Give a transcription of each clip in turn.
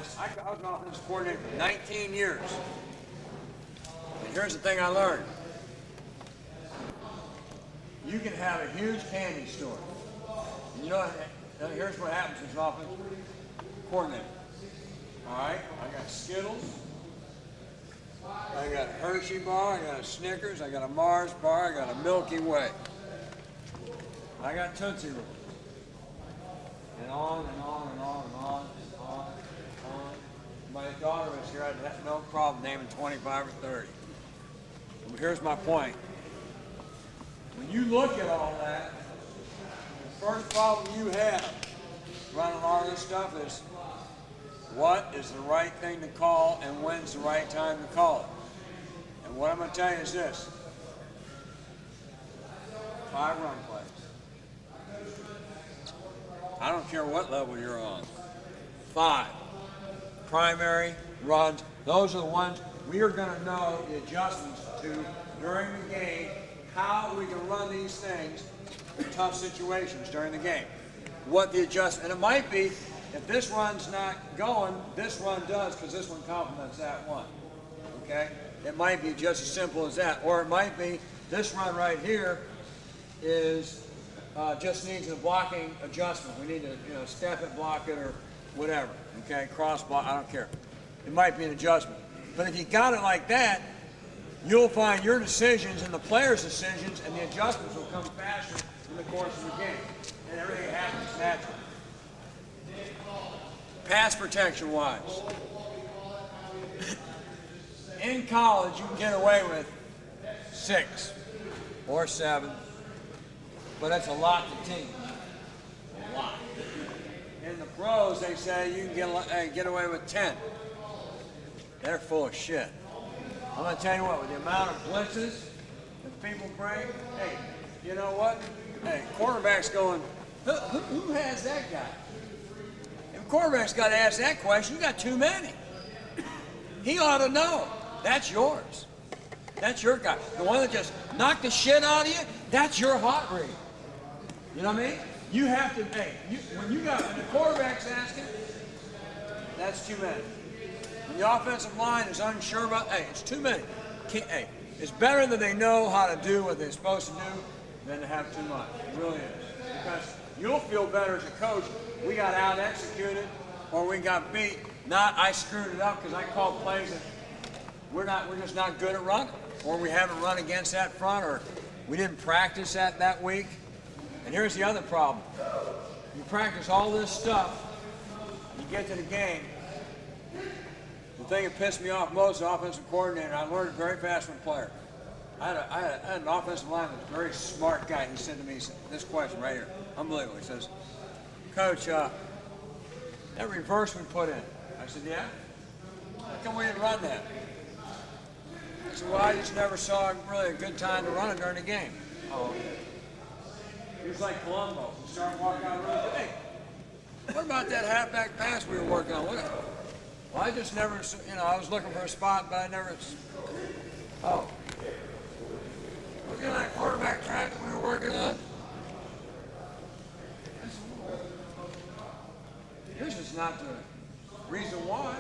honest, I was an offensive coordinator for 19 years. And here's the thing I learned. You can have a huge candy store. And you know, here's what happens as an offensive coordinator. All right, I got Skittles. I got a Hershey bar, I got a Snickers, I got a Mars bar, I got a Milky Way. I got Tootsie Rolls. And on and on and on and on and on and on. My daughter was here, I'd have no problem naming 25 or 30. But here's my point. When you look at all that, the first problem you have running all this stuff is what is the right thing to call and when's the right time to call it. And what I'm going to tell you is this. 5 run plays. I don't care what level you're on. 5. Primary runs. Those are the ones we are going to know the adjustments to during the game, how we can run these things in tough situations during the game. What the adjustment, and it might be, if this run's not going, this run does because this one complements that one, okay? It might be just as simple as that. Or it might be this run right here is just needs a blocking adjustment. We need to step it, block it, or whatever, okay? Cross block, I don't care. It might be an adjustment. But if you got it like that, you'll find your decisions and the players' decisions and the adjustments will come faster in the course of the game. And everything happens naturally. Pass protection wise. In college, you can get away with 6 or 7, but that's a lot to teach. A lot. In the pros, they say you can get away with 10. They're full of shit. I'm going to tell you what, with the amount of blitzes that people bring, hey, you know what? Hey, quarterback's going, who has that guy? If quarterback's got to ask that question, you got too many. He ought to know. That's yours. That's your guy. The one that just knocked the shit out of you, that's your hot read. You know what I mean? You have to, hey, when the quarterback's asking, that's too many. When the offensive line is unsure about, hey, it's too many. Hey, it's better that they know how to do what they're supposed to do than to have too much. It really is. Because you'll feel better as a coach. We got out-executed or we got beat. Not I screwed it up because I called plays that we're just not good at running. Or we haven't run against that front, or we didn't practice that week. And here's the other problem. You practice all this stuff, you get to the game. The thing that pissed me off most as an offensive coordinator, I learned very fast from a player. I had an offensive lineman, a very smart guy. He said to me, this question right here, unbelievable. He says, Coach, that reverse we put in. I said, yeah? How come we didn't run that? I said, well, I just never saw really a good time to run it during the game. Oh, okay. He was like Columbo. He started walking out of the room. Hey, what about that halfback pass we were working on? Well, I just never, I was looking for a spot, but I never. Oh. Look at that quarterback track we were working on. This is not the reason why.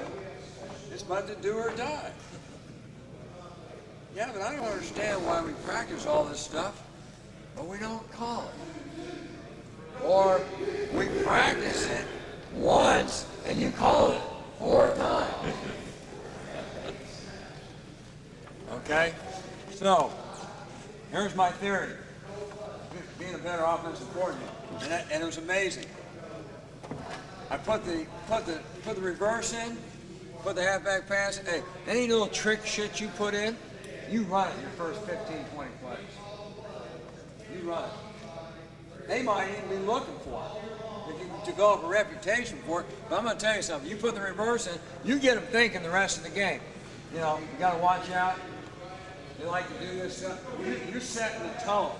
It's about to do or die. Yeah, but I don't understand why we practice all this stuff, but we don't call it. Or we practice it once and you call it 4 times. Okay? So, here's my theory. Being a better offensive coordinator. And it was amazing. I put the reverse in, put the halfback pass in. Hey, any little trick shit you put in, you run it your first 15, 20 plays. You run it. They might even be looking for it if you develop a reputation for it. But I'm going to tell you something. You put the reverse in, you get them thinking the rest of the game. You got to watch out. They like to do this stuff. You're setting the tone.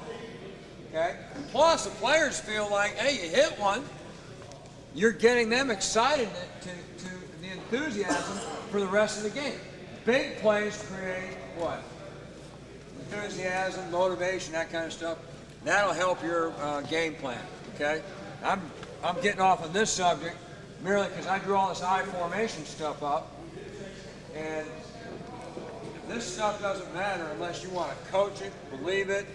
Okay? And plus, the players feel like, hey, you hit one. You're getting them excited to the enthusiasm for the rest of the game. Big plays create what? Enthusiasm, motivation, that kind of stuff. That'll help your game plan, okay? I'm getting off on this subject, merely because I drew all this I formation stuff up, and this stuff doesn't matter unless you want to coach it, believe it,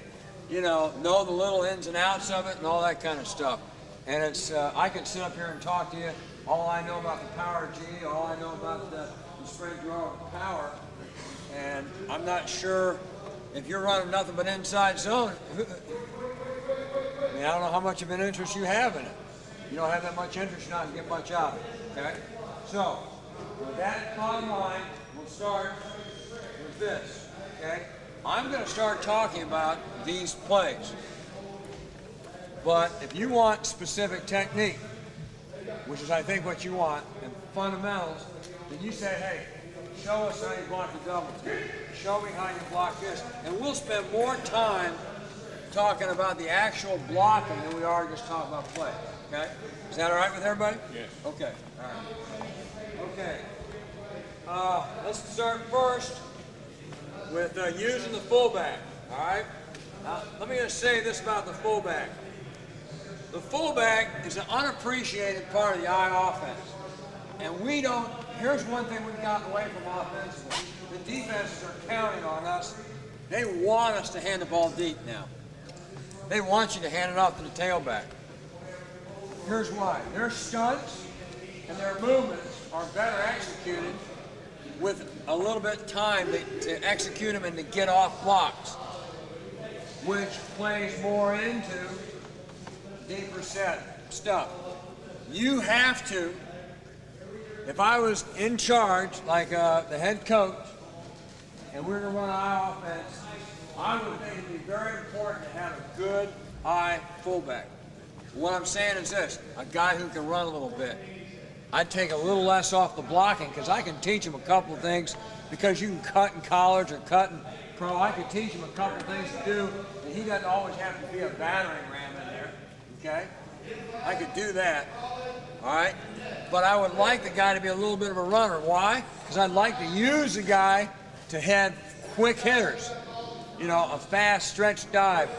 you know the little ins and outs of it and all that kind of stuff. And it's, I can sit up here and talk to you, all I know about the Power G, all I know about the sprint draw of power, and I'm not sure if you're running nothing but inside zone. I mean, I don't know how much of an interest you have in it. You don't have that much interest, you're not going to get much out of it, okay? So, with that bottom line, we'll start with this, okay? I'm going to start talking about these plays. But if you want specific technique, which is I think what you want, and fundamentals, then you say, hey, show us how you block the double team. Show me how you block this. And we'll spend more time talking about the actual blocking than we are just talking about play. Okay? Is that all right with everybody? Yes. Okay. All right. Okay. Let's start first with using the fullback. All right? Now, let me just say this about the fullback. The fullback is an unappreciated part of the I offense. And we don't, here's one thing we've gotten away from offensively. The defenses are counting on us. They want us to hand the ball deep now. They want you to hand it off to the tailback. Here's why. Their stunts and their movements are better executed with a little bit of time to execute them and to get off blocks, which plays more into deeper set stuff. You have to, if I was in charge, like the head coach, and we were going to run I offense, I would think it'd be very important to have a good I fullback. What I'm saying is this, a guy who can run a little bit. I'd take a little less off the blocking because I can teach him a couple of things, because you can cut in college or cut in pro. I could teach him a couple of things to do, and he doesn't always have to be a battering ram in there, okay? I could do that, all right? But I would like the guy to be a little bit of a runner. Why? Because I'd like to use the guy to head quick hitters, you know, a fast stretch dive,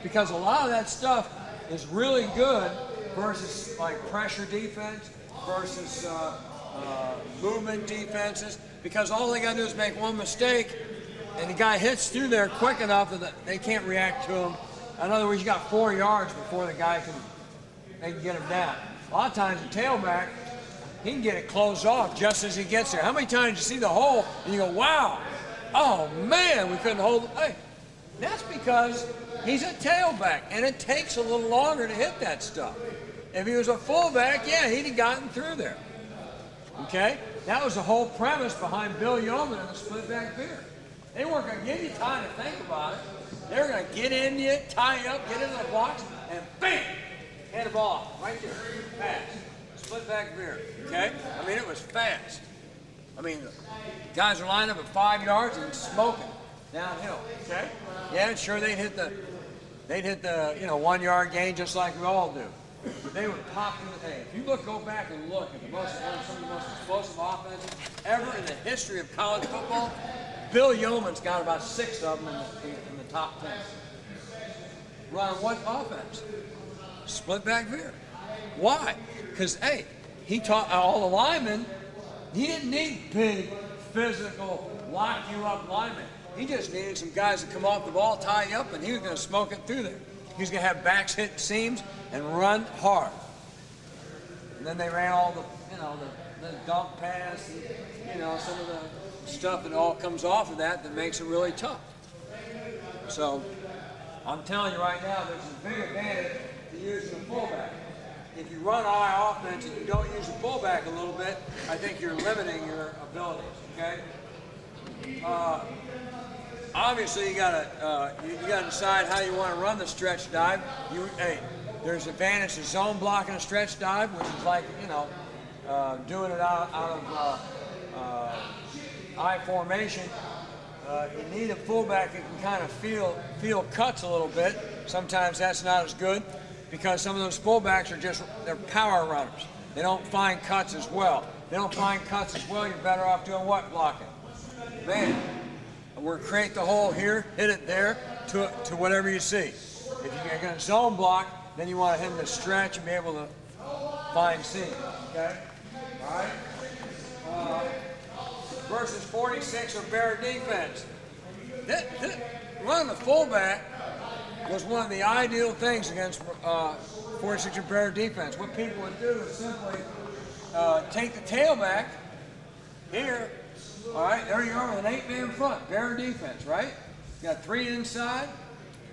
because a lot of that stuff is really good versus like pressure defense versus movement defenses, because all they got to do is make one mistake and the guy hits through there quick enough that they can't react to him. In other words, you got 4 yards before the guy can get him down. A lot of times the tailback, he can get it closed off just as he gets there. How many times you see the hole and you go, wow, oh man, we couldn't hold it. Hey, that's because he's a tailback and it takes a little longer to hit that stuff. If he was a fullback, yeah, he'd have gotten through there. Okay? That was the whole premise behind Bill Yeoman and the split back veer. They weren't going to give you time to think about it. They were going to get into you, tie you up, get into the box, and bam! Hand the ball off, right there, fast. Split back veer, okay? I mean, it was fast. I mean, guys are lined up at 5 yards and smoking downhill, okay? Yeah, sure, they'd hit the 1 yard gain just like we all do. But they would pop in the, hey, if you go back and look at some of the most explosive offenses ever in the history of college football, Bill Yeoman's got about 6 of them in the top 10. Running what offense? Split back veer. Why? Because, hey, he taught all the linemen, he didn't need big, physical, lock you up linemen. He just needed some guys to come off the ball, tie you up, and he was going to smoke it through there. He was going to have backs hit seams and run hard. And then they ran all the dump pass, and, some of the stuff that all comes off of that makes it really tough. So I'm telling you right now, there's a big advantage to using the fullback. If you run I offense and you don't use the fullback a little bit, I think you're limiting your abilities, okay? Obviously, you gotta decide how you want to run the stretch dive. There's advantage to zone blocking a stretch dive, which is like doing it out of I formation. You need a fullback that can kind of feel cuts a little bit. Sometimes that's not as good because some of those fullbacks they're power runners. They don't find cuts as well. They don't find cuts as well. You're better off doing what blocking? Man. We're gonna create the hole here, hit it there to whatever you see. If you're gonna zone block, then you want him to stretch and be able to find seam. Okay? All right? Versus 46 of Bear defense. Running the fullback was one of the ideal things against 46 of Bear defense. What people would do is simply take the tailback here. All right, there you are with an 8-man front, Bear defense, right? You got 3 inside.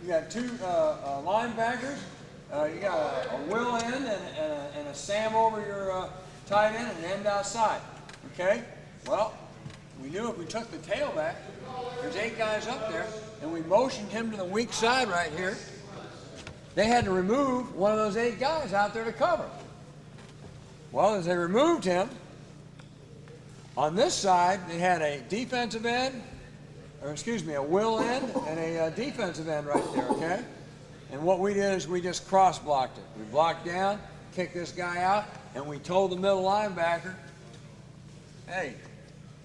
You got 2 linebackers. You got a Will end and a Sam over your tight end and an end outside. Okay? Well, we knew if we took the tailback, there's 8 guys up there, and we motioned him to the weak side right here. They had to remove one of those 8 guys out there to cover. Well, as they removed him, on this side, they had a defensive end, or excuse me, a will end and a defensive end right there, okay? And what we did is we just cross-blocked it. We blocked down, kicked this guy out, and we told the middle linebacker, hey,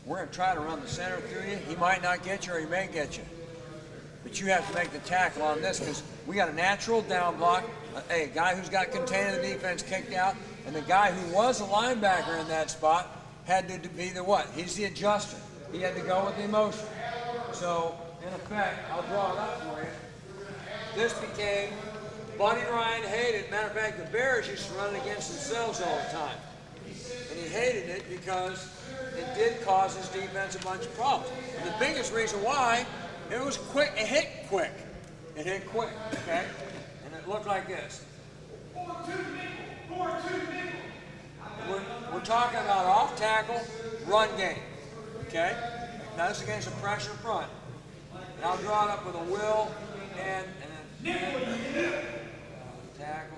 we're going to try to run the center through you. He might not get you or he may get you. But you have to make the tackle on this because we got a natural down block, a guy who's got contained in the defense kicked out, and the guy who was a linebacker in that spot had to be the what? He's the adjuster. He had to go with the emotion. So, in effect, I'll draw it up for you. This became Buddy Ryan hated. Matter of fact, the Bears used to run it against themselves all the time. And he hated it because it did cause his defense a bunch of problems. And the biggest reason why, it was quick, it hit quick. It hit quick, okay? And it looked like this. We're talking about off tackle, run game, okay? Now this is against a pressure front. And I'll draw it up with a will and then tackle.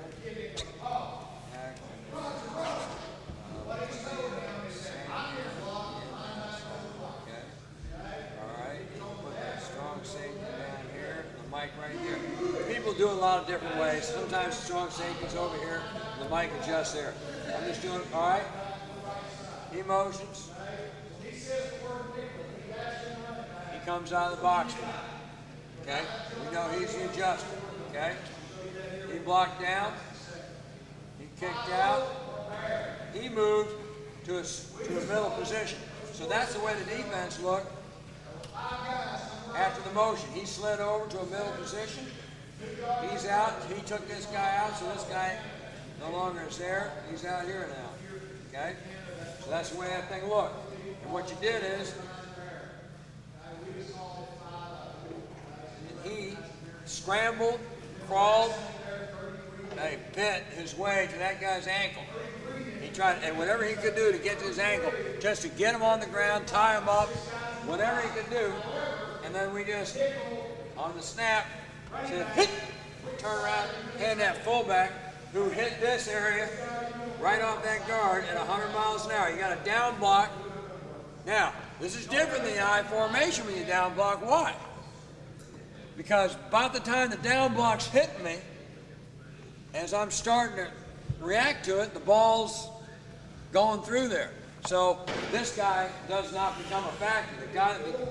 Right here. People do it a lot of different ways. Sometimes strong safety's over here, and the mic adjusts there. I'm just doing, all right? Emotions. He comes out of the box. Okay? We know he's the adjuster. Okay? He blocked down. He kicked out. He moved to a middle position. So that's the way the defense looked. After the motion, he slid over to a middle position. He's out. He took this guy out, so this guy no longer is there. He's out here now. Okay? So that's the way that thing looked. And what you did is, he scrambled, crawled, bent his way to that guy's ankle. He tried, and whatever he could do to get to his ankle, just to get him on the ground, tie him up, whatever he could do. And then we just, on the snap, said, hit, turn around, hand that fullback who hit this area right off that guard at 100 miles an hour. You got a down block. Now, this is different than the I formation when you down block. Why? Because about the time the down block's hitting me, as I'm starting to react to it, the ball's going through there. So this guy does not become a factor.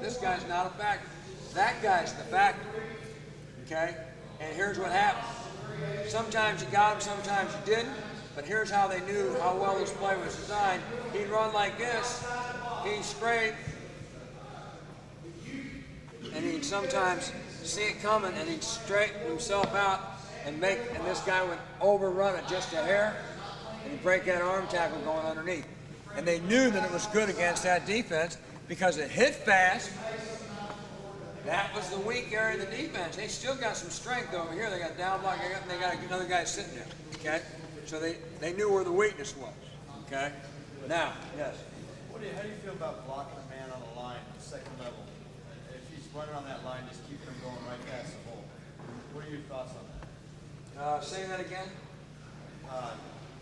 This guy's not a factor. That guy's the factor. Okay? And here's what happened. Sometimes you got him, sometimes you didn't. But here's how they knew how well this play was designed. He'd run like this. He'd scrape. And he'd sometimes see it coming and he'd straighten himself out and this guy would overrun it just a hair and he'd break that arm tackle going underneath. And they knew that it was good against that defense because it hit fast. That was the weak area of the defense. They still got some strength over here. They got down block, and they got another guy sitting there. Okay? So they knew where the weakness was. Okay? Now, yes? How do you feel about blocking a man on the line, second level? If he's running on that line, just keep him going right past the hole. What are your thoughts on that? Say that again?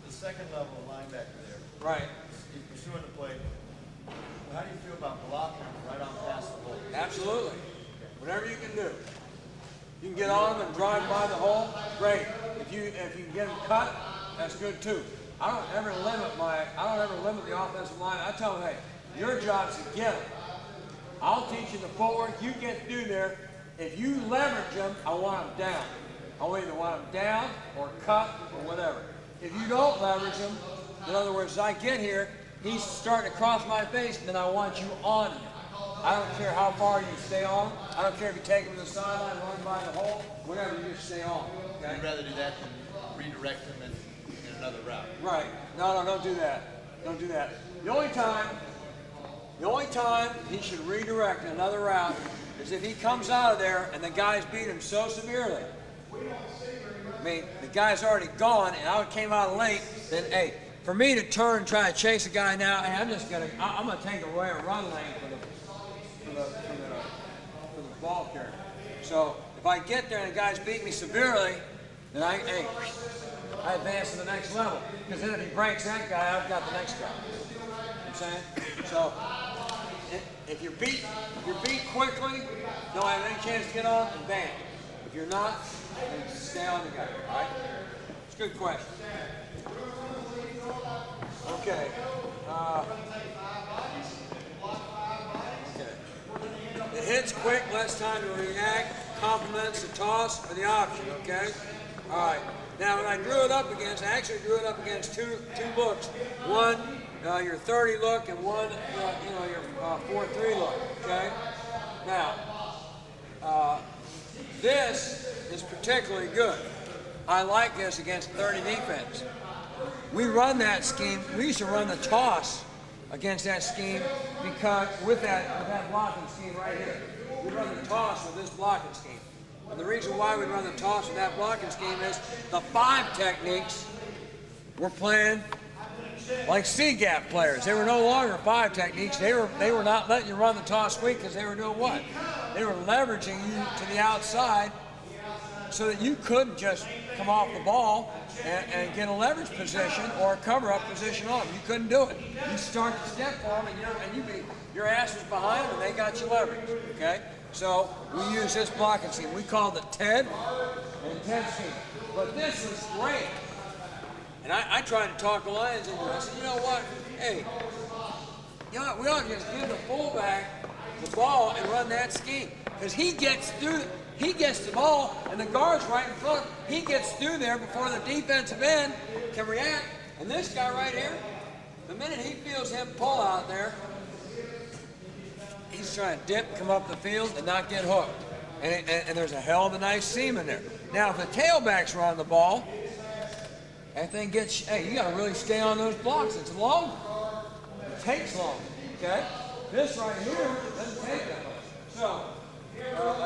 The second level linebacker there. Right. He's pursuing the play. How do you feel about blocking him right on past the hole? Absolutely. Whatever you can do. You can get on him and drive by the hole, great. If you can get him cut, that's good too. I don't ever limit the offensive line. I tell them, hey, your job's to get him. I'll teach you the footwork. You get through there. If you leverage them, I want them down. I either want them down or cut or whatever. If you don't leverage them, In other words, as I get here, he's starting to cross my face, and then I want you on him. I don't care how far you stay on. I don't care if you take him to the sideline, run by the hole, whatever, you just stay on. Okay? You'd rather do that than redirect him in another route. Right. No, don't do that. Don't do that. The only time he should redirect in another route is if he comes out of there and the guys beat him so severely. I mean, the guy's already gone, and I came out late. Then, hey, for me to turn and try to chase a guy now, hey, I'm gonna take away a run lane for the ball carrier. So if I get there and the guys beat me severely, then I advance to the next level. Because then if he breaks that guy, I've got the next guy. You know what I'm saying? So if you're beat quickly, don't have any chance to get on, then bam. If you're not, then stay on the guy. All right? It's a good question. Okay. It hits quick, less time to react, complements the toss or the option, okay? All right. Now, when I drew it up against, I actually drew it up against two looks. One, your 30 look, and one, your 4-3 look, okay? Now, this is particularly good. I like this against 30 defense. We run that scheme. We used to run the toss against that scheme because with that blocking scheme right here. We run the toss with this blocking scheme. And the reason why we run the toss with that blocking scheme is the 5 techniques were playing like C-gap players. They were no longer 5 techniques. They were not letting you run the toss sweep because they were doing what? They were leveraging you to the outside so that you couldn't just come off the ball and get a leverage position or a cover-up position on them. You couldn't do it. You start to step for them, and your ass was behind them, and they got you leverage. Okay? So we use this blocking scheme. We called it TED and TED scheme. But this was great. And I tried to talk the Lions into it. I said, you know what? Hey, we ought to just give the fullback the ball and run that scheme because he gets the ball, and the guard's right in front. He gets through there before the defensive end can react. And this guy right here, the minute he feels him pull out there, he's trying to dip, come up the field, and not get hooked. And there's a hell of a nice seam in there. Now, if the tailbacks run the ball, that thing gets, you got to really stay on those blocks. It's long. It takes long. Okay? This right here doesn't take that much. So,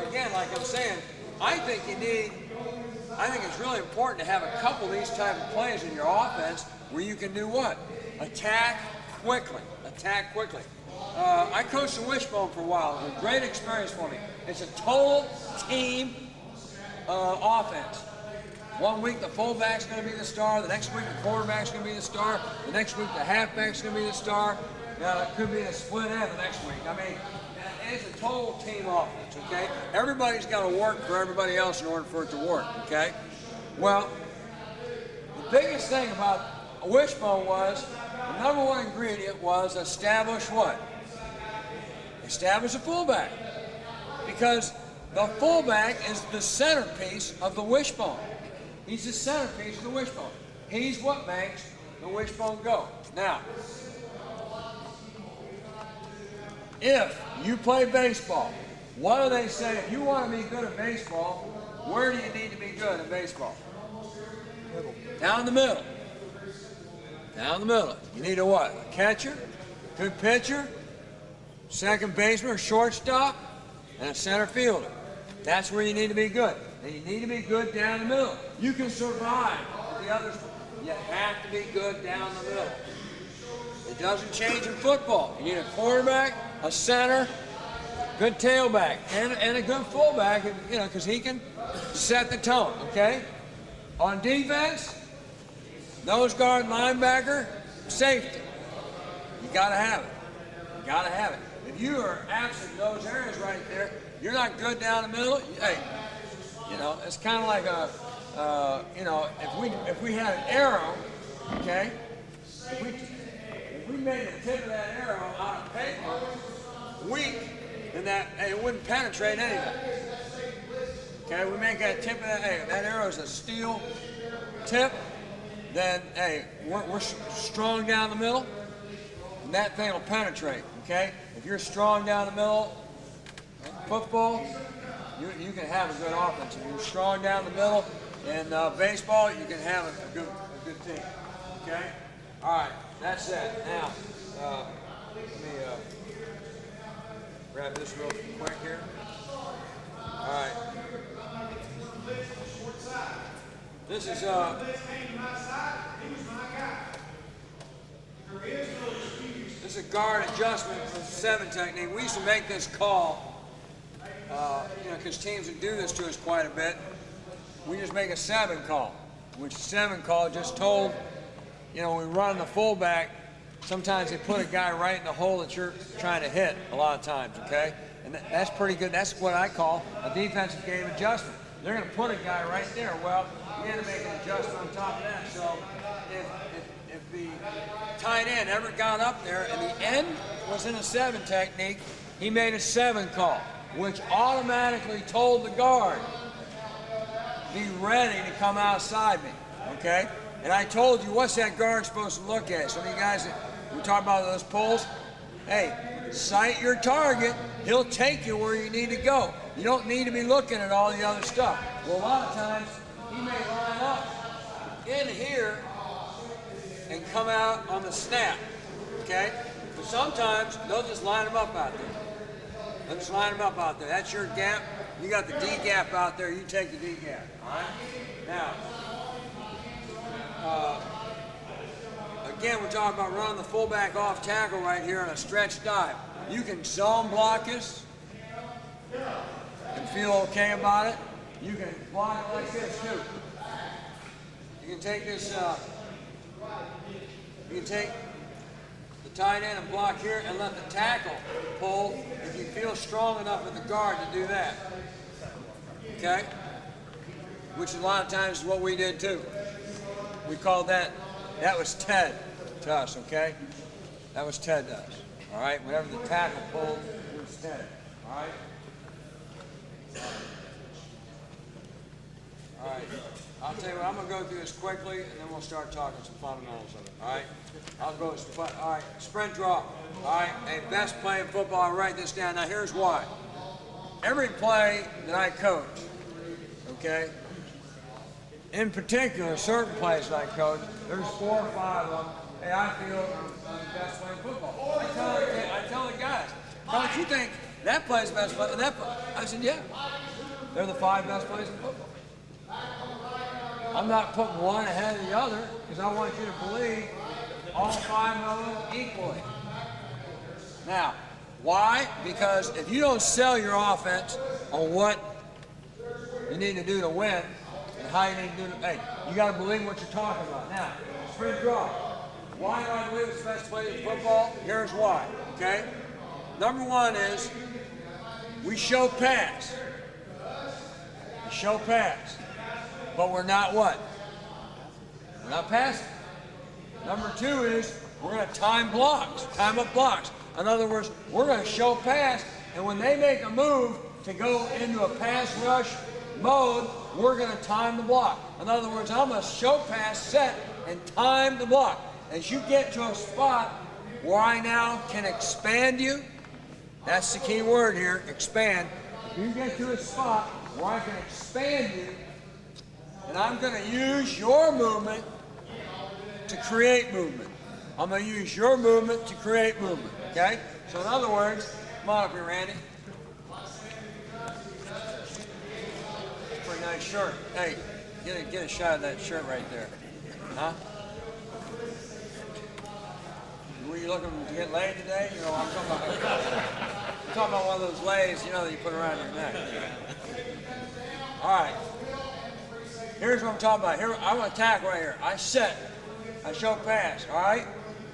again, like I'm saying, I think it's really important to have a couple of these type of plays in your offense where you can do what? Attack quickly. Attack quickly. I coached the Wishbone for a while. It was a great experience for me. It's a total team offense. One week the fullback's going to be the star. The next week the quarterback's going to be the star. The next week the halfback's going to be the star. It could be a split end the next week. I mean, it's a total team offense, okay? Everybody's got to work for everybody else in order for it to work, okay? Well, the biggest thing about a Wishbone was, the number one ingredient was establish what? Establish a fullback. Because the fullback is the centerpiece of the Wishbone. He's the centerpiece of the Wishbone. He's what makes the Wishbone go. Now, if you play baseball, what do they say? If you want to be good at baseball, where do you need to be good at baseball? Middle. Down the middle. Down the middle. You need a what? A catcher, good pitcher, second baseman or shortstop, and a center fielder. That's where you need to be good. And you need to be good down the middle. You can survive with the others. You have to be good down the middle. It doesn't change in football. You need a quarterback, a center, good tailback, and a good fullback, because he can set the tone, okay? On defense, nose guard, linebacker, safety. You gotta have it. You gotta have it. If you are absent in those areas right there, you're not good down the middle. Hey, it's kind of like if we had an arrow, okay? If we made the tip of that arrow out of paper, weak, then it wouldn't penetrate anything. Okay, we make that tip of that arrow is a steel tip. then hey, we're strong down the middle, and that thing will penetrate. Okay, if you're strong down the middle, in football, you can have a good offense. If you're strong down the middle in baseball, you can have a good team. Okay, all right, that's it. Now, let me grab this real quick here. All right. This is this is a guard adjustment for the 7 technique. We used to make this call, because teams would do this to us quite a bit. We just make a 7 call, which 7 call just told, we run the fullback. Sometimes they put a guy right in the hole that you're trying to hit a lot of times, okay? And that's pretty good. That's what I call a defensive game adjustment. They're going to put a guy right there. Well, you had to make an adjustment on top of that. So if the tight end ever got up there and the end was in a 7 technique, he made a 7 call, which automatically told the guard, be ready to come outside me, okay? And I told you, what's that guard supposed to look at? Some of you guys, we talk about those pulls. Hey, sight your target. He'll take you where you need to go. You don't need to be looking at all the other stuff. Well, a lot of times, he may line up in here and come out on the snap, okay? But sometimes, they'll just line him up out there. They'll just line him up out there. That's your gap. You got the D gap out there. You take the D gap, all right? Now, again, we're talking about running the fullback off tackle right here on a stretch dive. You can zone block this and feel okay about it. You can block it like this too. You can take this, you can take the tight end and block here and let the tackle pull if you feel strong enough with the guard to do that. Okay? Which a lot of times is what we did too. We called that was Ted to us, okay? That was Ted to us, all right? Whenever the tackle pulled, it was Ted, all right? All right, I'll tell you what, I'm gonna go through this quickly and then we'll start talking some fundamentals of it, all right? I'll go, all right, sprint draw, all right? Hey, best play in football, I'll write this down. Now here's why. Every play that I coach, okay? In particular, certain plays that I coach, there's 4 or 5 of them. Hey, I feel I'm the best play in football. I tell the guys, Coach, you think that play's the best play? And that play? I said, yeah. They're the 5 best plays in football. I'm not putting one ahead of the other because I want you to believe all 5 of them equally. Now, why? Because if you don't sell your offense on what you need to do to win, how you need to do it. Hey, you got to believe what you're talking about. Now, sprint draw. Why do I believe it's the best play in football? Here's why, okay? Number 1 is we show pass. We show pass. But we're not what? We're not passing. Number 2 is we're going to time blocks, time up blocks. In other words, we're going to show pass, and when they make a move to go into a pass rush mode, we're going to time the block. In other words, I'm going to show pass, set, and time the block. As you get to a spot where I now can expand you, that's the key word here, expand. If you get to a spot where I can expand you, and I'm going to use your movement to create movement. I'm going to use your movement to create movement, okay? So in other words, come on up here, Randy. Pretty nice shirt. Hey, get a shot of that shirt right there. Huh? Were you looking to get laid today? I'm talking about one of those lays, that you put around your neck. All right. Here's what I'm talking about. Here, I want to attack right here. I set. I show pass. All right.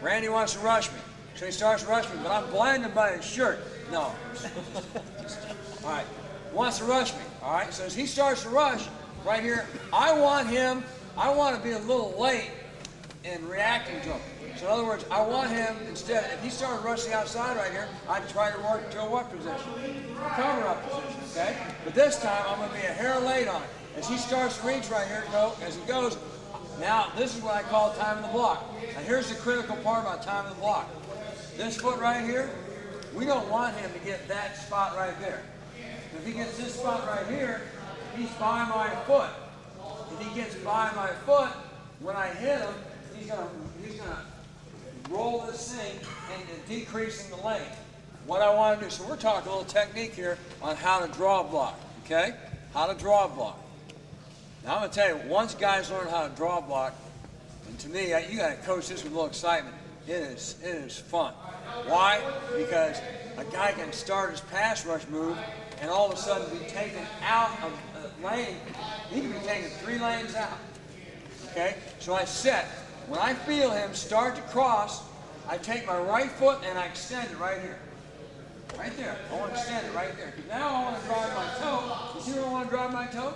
Randy wants to rush me, so he starts rushing me, but I'm blinded by his shirt. No. All right. He wants to rush me. All right. So as he starts to rush, right here, I want to be a little late in reacting to him. So in other words, I want him, instead, if he started rushing outside right here, I'd try to work to a what position? A cover-up position, okay? But this time, I'm going to be a hair late on it. As he starts to reach right here, as he goes, Now, this is what I call time of the block. Now, here's the critical part about time of the block. This foot right here, we don't want him to get that spot right there. If he gets this spot right here, he's by my foot. If he gets by my foot, when I hit him, he's gonna roll this thing and decreasing the length. What I want to do, so we're talking a little technique here on how to draw a block, okay? How to draw a block. Now I'm going to tell you, once guys learn how to draw a block, and to me, you got to coach this with a little excitement. It is fun. Why? Because a guy can start his pass rush move and all of a sudden be taken out of the lane. He can be taken 3 lanes out. Okay? So I set. When I feel him start to cross, I take my right foot and I extend it right here. Right there. I want to extend it right there. Now I want to drive my toe. You see where I want to drive my toe?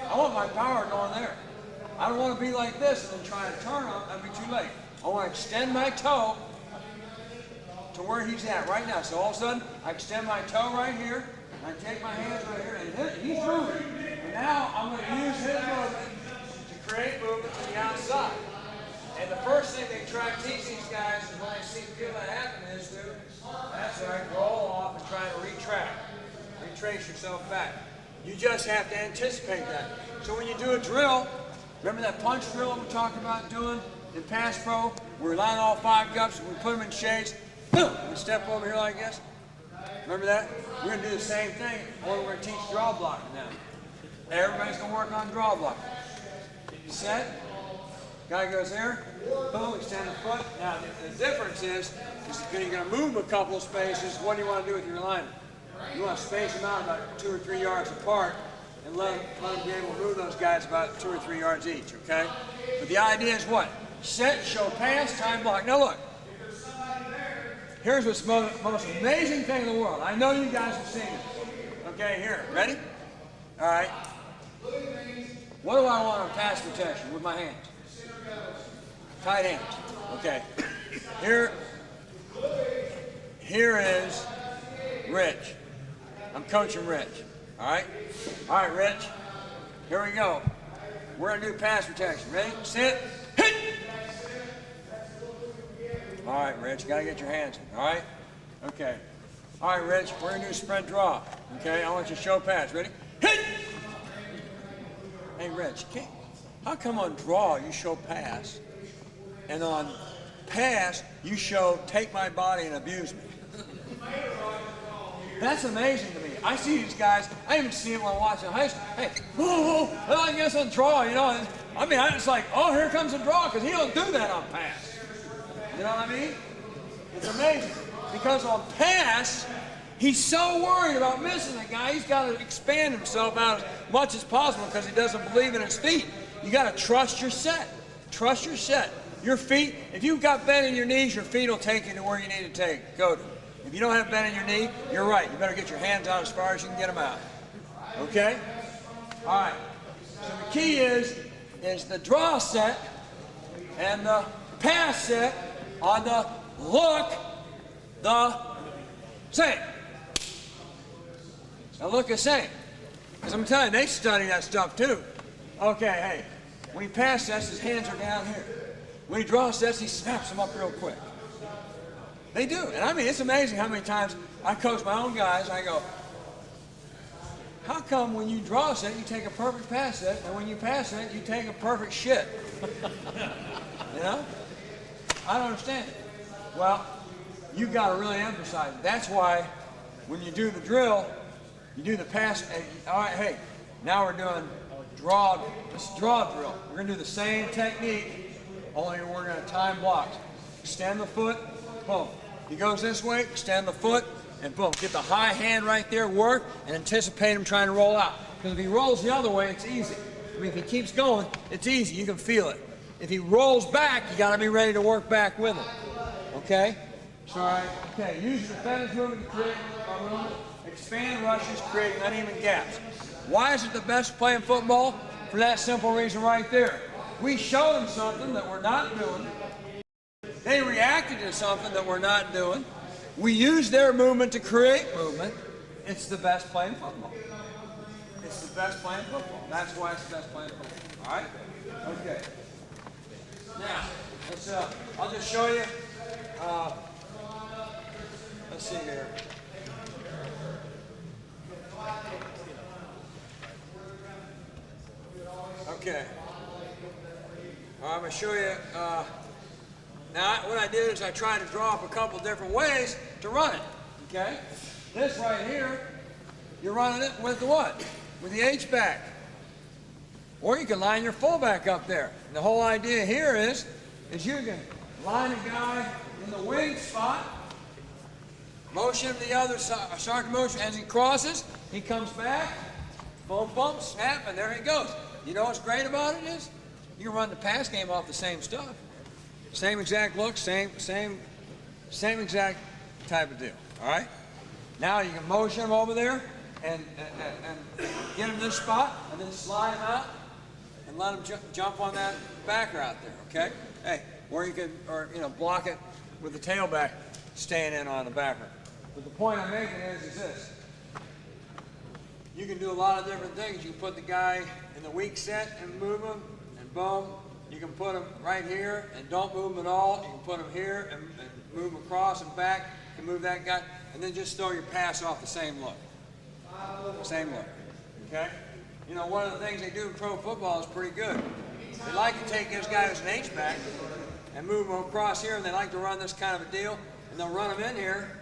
I want my power going there. I don't want to be like this and then try to turn him. That'd be too late. I want to extend my toe to where he's at right now. So all of a sudden, I extend my toe right here, and I take my hands right here, and he's moving. And now I'm going to use his movement to create movement to the outside. And the first thing they try to teach these guys is when they feel that happen is to, that's right, roll off and try to retrace yourself back. You just have to anticipate that. So when you do a drill, remember that punch drill we talked about doing in pass pro? We line all 5 gups, we put them in shades, boom, we step over here like this. Remember that? We're going to do the same thing, only we're going to teach draw blocking now. Everybody's going to work on draw blocking. Set. Guy goes there, boom, extend the foot. Now the difference is you're going to move a couple of spaces. What do you want to do with your alignment? You want to space them out about 2 or 3 yards apart and let them be able to move those guys about 2 or 3 yards each, okay? But the idea is what? Set, show pass, time block. Now look, here's what's the most amazing thing in the world. I know you guys have seen it. Okay, here, ready? All right. What do I want on pass protection with my hands? Tight hands. Okay. Here is Rich. I'm coaching Rich. All right? All right, Rich. Here we go. We're going to do pass protection. Ready? Sit. Hit! All right, Rich. You got to get your hands in. All right? Okay. All right, Rich. We're going to do sprint draw. Okay? I want you to show pass. Ready? Hit! Hey, Rich. How come on draw you show pass, and on pass you show take my body and abuse me? That's amazing to me. I see these guys, I even see it when I'm watching high school. Hey, whoa, well, I guess on draw, you know. I mean, it's like, oh, here comes a draw, because he don't do that on pass. You know what I mean? It's amazing. Because on pass, he's so worried about missing the guy, he's got to expand himself out as much as possible because he doesn't believe in his feet. You got to trust your set. Trust your set. Your feet, if you've got bend in your knees, your feet will take you to where you need to go to. If you don't have bend in your knee, you're right. You better get your hands out as far as you can get them out. Okay? All right. So the key is the draw set and the pass set on the look the same. Now look the same. Because I'm telling you, they study that stuff too. Okay, hey, when he pass sets, his hands are down here. When he draw sets, he snaps them up real quick. They do. And I mean, it's amazing how many times I coach my own guys, I go, how come when you draw a set, you take a perfect pass set, and when you pass it, you take a perfect shit? You know? I don't understand it. Well, you've got to really emphasize it. That's why when you do the drill, you do the pass, and, all right, hey, now we're doing this draw drill. We're going to do the same technique, only we're going to time block. Extend the foot, boom. He goes this way, extend the foot, and boom. Get the high hand right there, work, and anticipate him trying to roll out. Because if he rolls the other way, it's easy. I mean, if he keeps going, it's easy. You can feel it. If he rolls back, you got to be ready to work back with him. Okay? So, all right. Okay, use your defensive movement to create a movement. Expand rushes, create uneven gaps. Why is it the best play in football? For that simple reason right there. We show them something that we're not doing. They reacted to something that we're not doing. We use their movement to create movement. It's the best play in football. It's the best play in football. That's why it's the best play in football. All right? Okay. Now, I'll just show you. Let's see here. Okay. I'm going to show you. Now, what I did is I tried to draw up a couple different ways to run it. Okay? This right here, you're running it with the what? With the H-back. Or you can line your fullback up there. And the whole idea here is you can line a guy in the wing spot, motion him the other side, start the motion. As he crosses, he comes back, boom, boom, snap, and there he goes. You know what's great about it is you can run the pass game off the same stuff. Same exact look, same exact type of deal. All right? Now you can motion him over there and get him this spot and then slide him out and let him jump on that backer out there, okay? Hey, or you can, block it with the tailback staying in on the backer. But the point I'm making is this. You can do a lot of different things. You can put the guy in the weak set and move him, and boom. You can put him right here and don't move him at all. You can put him here and move him across and back. You can move that guy, and then just throw your pass off the same look. Same look, okay? You know, one of the things they do in pro football is pretty good. They like to take this guy as an H-back and move him across here, and they like to run this kind of a deal, and they'll run him in here,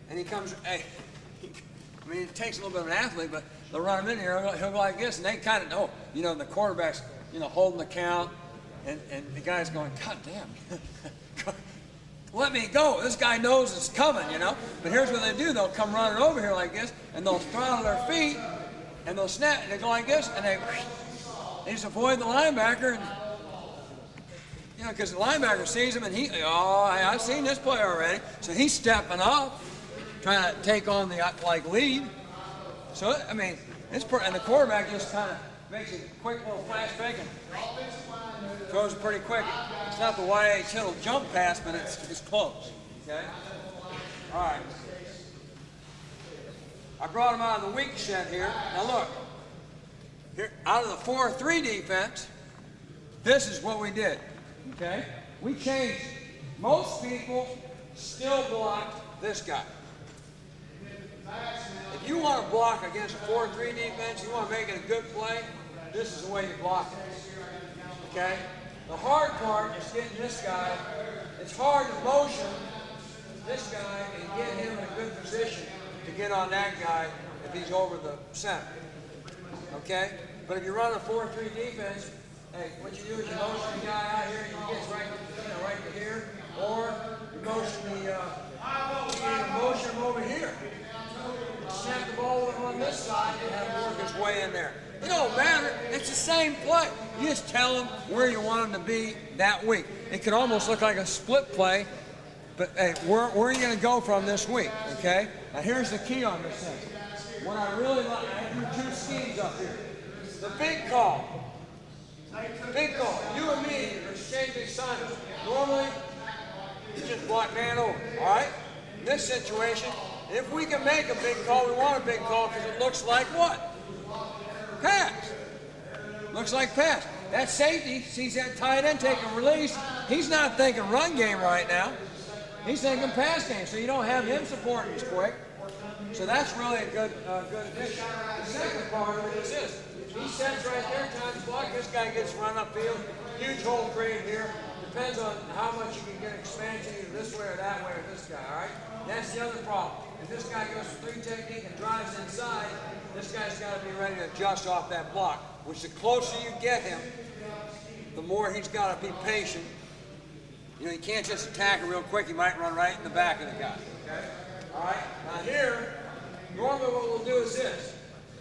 and he comes, hey, I mean, it takes a little bit of an athlete, but they'll run him in here, he'll go like this, and they kind of know, the quarterback's, holding the count, and the guy's going, God damn, let me go. This guy knows it's coming, But here's what they do. They'll come running over here like this, and they'll throttle their feet, and they'll snap, and they go like this, and they just avoid the linebacker, and, because the linebacker sees him, and I've seen this play already. So he's stepping up, trying to take on the, lead. So, I mean, and the quarterback just kind of makes a quick little flash fake and throws it pretty quick. It's not the Y.A. Tittle jump pass, but it's close. Okay? All right. I brought him out of the weak set here. Now look, here out of the 4-3 defense, this is what we did. Okay? We changed. Most people still blocked this guy. If you want to block against a 4-3 defense, you want to make it a good play, this is the way you block it. Okay? The hard part is getting this guy. It's hard to motion this guy and get him in a good position to get on that guy if he's over the center. Okay? But if you run a 4-3 defense, hey, what you do is you motion the guy out here and he gets right to here, or you motion him over here. Snap the ball on this side and have him work his way in there. It don't matter. It's the same play. You just tell him where you want him to be that week. It could almost look like a split play, but hey, where are you going to go from this week? Okay? Now here's the key on this thing. What I really like, I do two schemes up here. The big call. Big call. You and me are exchanging assignments. Normally, you just block man over. All right? In this situation, if we can make a big call, we want a big call because it looks like what? Pass. Looks like pass. That safety sees that tight end take a release. He's not thinking run game right now. He's thinking pass game, so you don't have him supporting as quick. So that's really a good addition. The second part of it is this. He sets right there, times block. This guy gets run upfield. Huge hole created here. Depends on how much you can get expansion either this way or that way or this guy, all right? That's the other problem. If this guy goes for 3 technique and drives inside, this guy's got to be ready to adjust off that block, which the closer you get him, the more he's got to be patient. You can't just attack it real quick. He might run right in the back of the guy, okay? All right? Now here, normally what we'll do is this.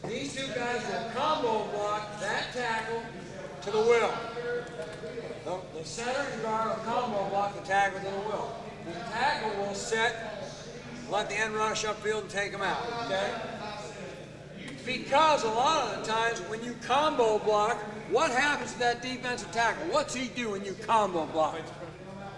These two guys will combo block that tackle to the will. The center and guard will combo block the tackle to the will. The tackle will set, let the end rush upfield and take him out, okay? Because a lot of the times when you combo block, what happens to that defensive tackle? What's he do when you combo block?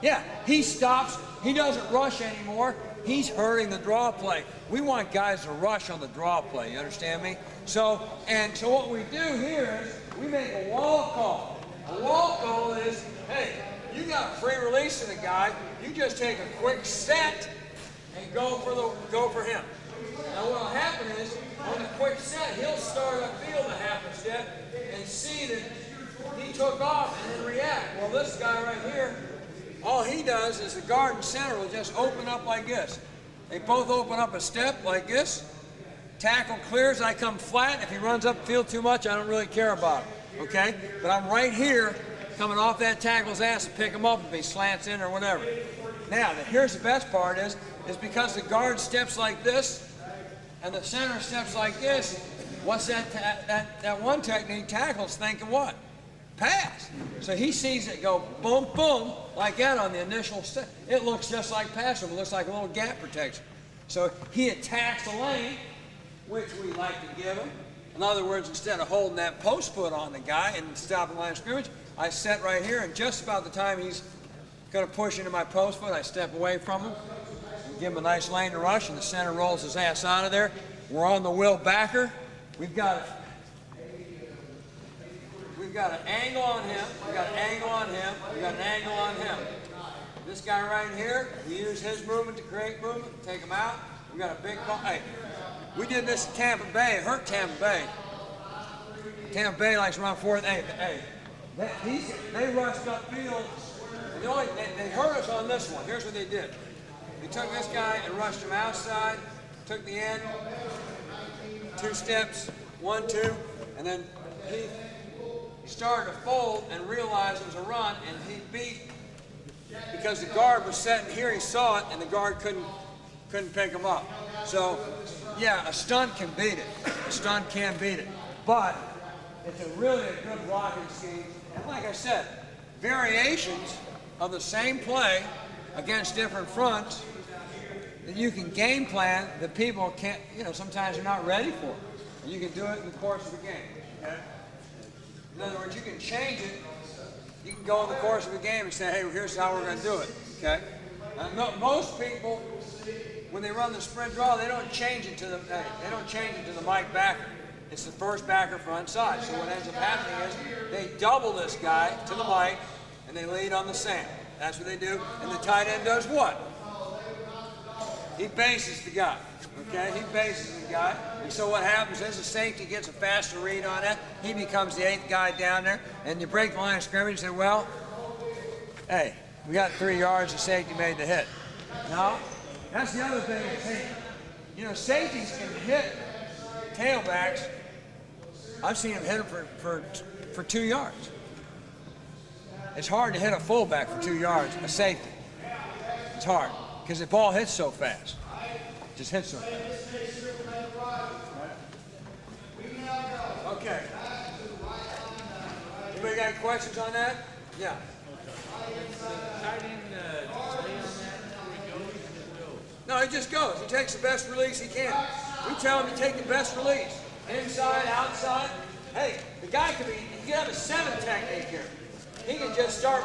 Yeah, he stops. He doesn't rush anymore. He's hurting the draw play. We want guys to rush on the draw play, you understand me? So what we do here is we make a wall call. A wall call is, hey, you got free release of the guy. You just take a quick set and go for him. Now what'll happen is, on the quick set, he'll start upfield a half a step and see that he took off and then react. Well, this guy right here, all he does is the guard and center will just open up like this. They both open up a step like this. Tackle clears, I come flat. If he runs upfield too much, I don't really care about him, okay? But I'm right here, coming off that tackle's ass to pick him up if he slants in or whatever. Now, here's the best part is because the guard steps like this and the center steps like this, what's that one technique tackle's thinking what? Pass. So he sees it go boom, boom, like that on the initial step. It looks just like passing. It looks like a little gap protection. So he attacks the lane, which we like to give him. In other words, instead of holding that post foot on the guy and stopping the line of scrimmage, I set right here, and just about the time he's going to push into my post foot, I step away from him, give him a nice lane to rush, and the center rolls his ass out of there. We're on the Will backer. We've got an angle on him. We've got an angle on him. We've got an angle on him. This guy right here, we use his movement to create movement, take him out. We've got a big ball. Hey, we did this in Tampa Bay. It hurt Tampa Bay. Tampa Bay likes to run forward. Hey, they rushed upfield. They hurt us on this one. Here's what they did. They took this guy and rushed him outside, took the end, 2 steps, 1, 2, and then he started to fold and realized it was a run, and he beat, because the guard was sitting here, he saw it, and the guard couldn't pick him up. So, yeah, a stunt can beat it. A stunt can beat it. But it's really a good blocking scheme. And like I said, variations of the same play against different fronts that you can game plan that people can't, sometimes they're not ready for. And you can do it in the course of the game. Okay? In other words, you can change it. You can go in the course of the game and say, hey, here's how we're going to do it. Okay? Most people, when they run the sprint draw, they don't change it to the Mike backer. It's the first backer front side. So what ends up happening is they double this guy to the Mike and they lead on the Sam. That's what they do. And the tight end does what? He bases the guy. Okay? He bases the guy. And so what happens is the safety gets a faster read on it. He becomes the 8th guy down there. And you break the line of scrimmage and say, well, hey, we got 3 yards, the safety made the hit. Now, that's the other thing. Safeties can hit tailbacks. I've seen them hit them for 2 yards. It's hard to hit a fullback for 2 yards, a safety. It's hard because the ball hits so fast. It just hits so fast. Okay. Anybody got any questions on that? Yeah. No, he just goes. He takes the best release he can. We tell him to take the best release. Inside, outside. Hey, the guy could have a 7 technique here. He can just start,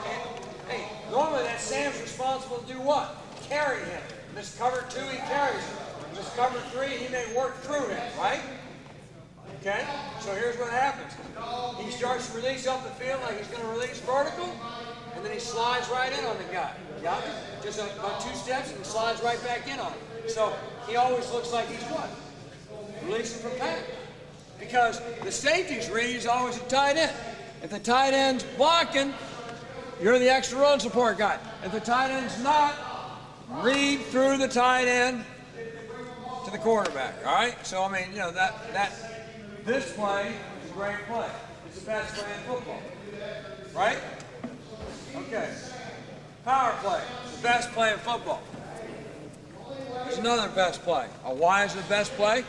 hey, normally that Sam's responsible to do what? Carry him. In this cover 2, he carries him. In this cover 3, he may work through him, right? Okay? So here's what happens. He starts to release up the field like he's going to release vertical, and then he slides right in on the guy. Got it? Just about 2 steps, and he slides right back in on him. So he always looks like he's what? Releasing from pass. Because the safety's read is always a tight end. If the tight end's blocking, you're the extra run support guy. If the tight end's not, read through the tight end to the quarterback. All right? So I mean, this play is a great play. It's the best play in football. Right? Okay. Power play. It's the best play in football. There's another best play. Why is it the best play?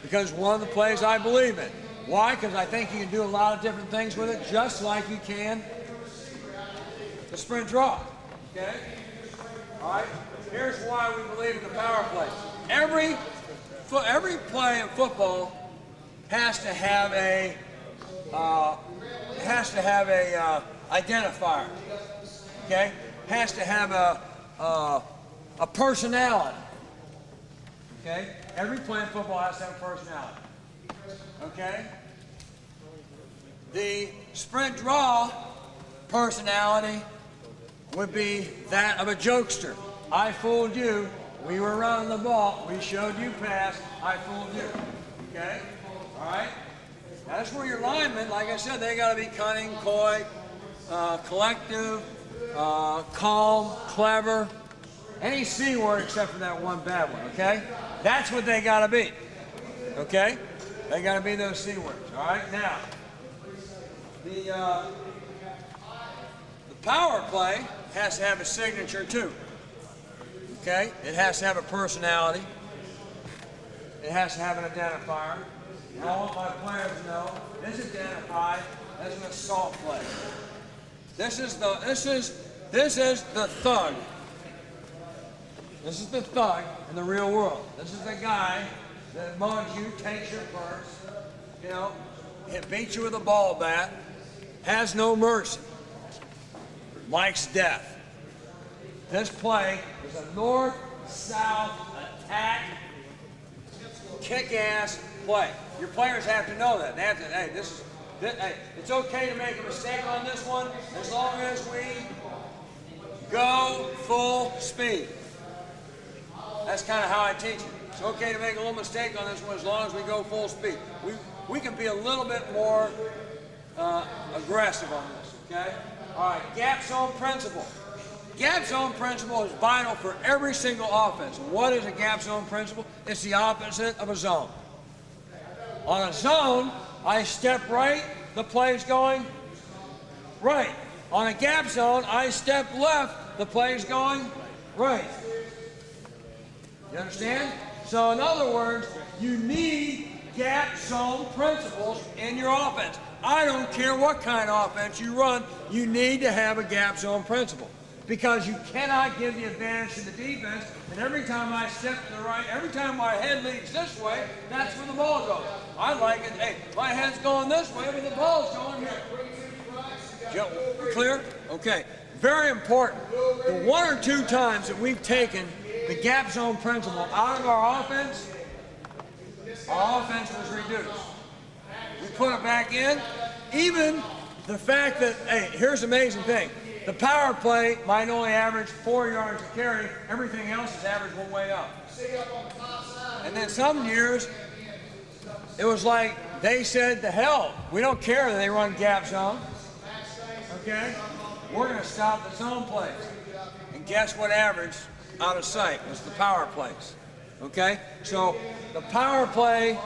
Because it's one of the plays I believe in. Why? Because I think you can do a lot of different things with it, just like you can the sprint draw. Okay? All right? Here's why we believe in the power play. Every play in football has to have a identifier. Okay? Has to have a personality. Okay? Every play in football has to have a personality. Okay? The sprint draw personality would be that of a jokester. I fooled you. We were running the ball. We showed you pass. I fooled you. Okay? All right? That's where your linemen, like I said, they got to be cunning, coy, collective, calm, clever. Any C word except for that one bad one, okay? That's what they got to be, okay? They got to be those C words, all right? Now, the power play has to have a signature too, okay? It has to have a personality. It has to have an identifier. And I want my players to know this is identified as an assault play. This is the thug. This is the thug in the real world. This is the guy that mugs you, takes your purse, you know, beats you with a ball bat, has no mercy, likes death. This play is a north-south attack, kick-ass play. Your players have to know that. They have to, hey, it's okay to make a mistake on this one as long as we go full speed. That's kind of how I teach it. It's okay to make a little mistake on this one as long as we go full speed. We can be a little bit more aggressive on this, okay? All right, gap zone principle. Gap zone principle is vital for every single offense. What is a gap zone principle? It's the opposite of a zone. On a zone, I step right, the play's going right. On a gap zone, I step left, the play's going right. You understand? So in other words, you need gap zone principles in your offense. I don't care what kind of offense you run, you need to have a gap zone principle. Because you cannot give the advantage to the defense, and every time I step to the right, every time my head leads this way, that's where the ball goes. I like it, hey, my head's going this way, but the ball's going here. Clear? Okay. Very important. The one or two times that we've taken the gap zone principle out of our offense was reduced. We put it back in. Even the fact that, hey, here's the amazing thing. The power play might only average 4 yards a carry. Everything else is average one way up. And then some years, it was like they said, to hell, we don't care that they run gap zone. Okay? We're going to stop the zone plays. And guess what averaged out of sight was the power plays. Okay? So the power play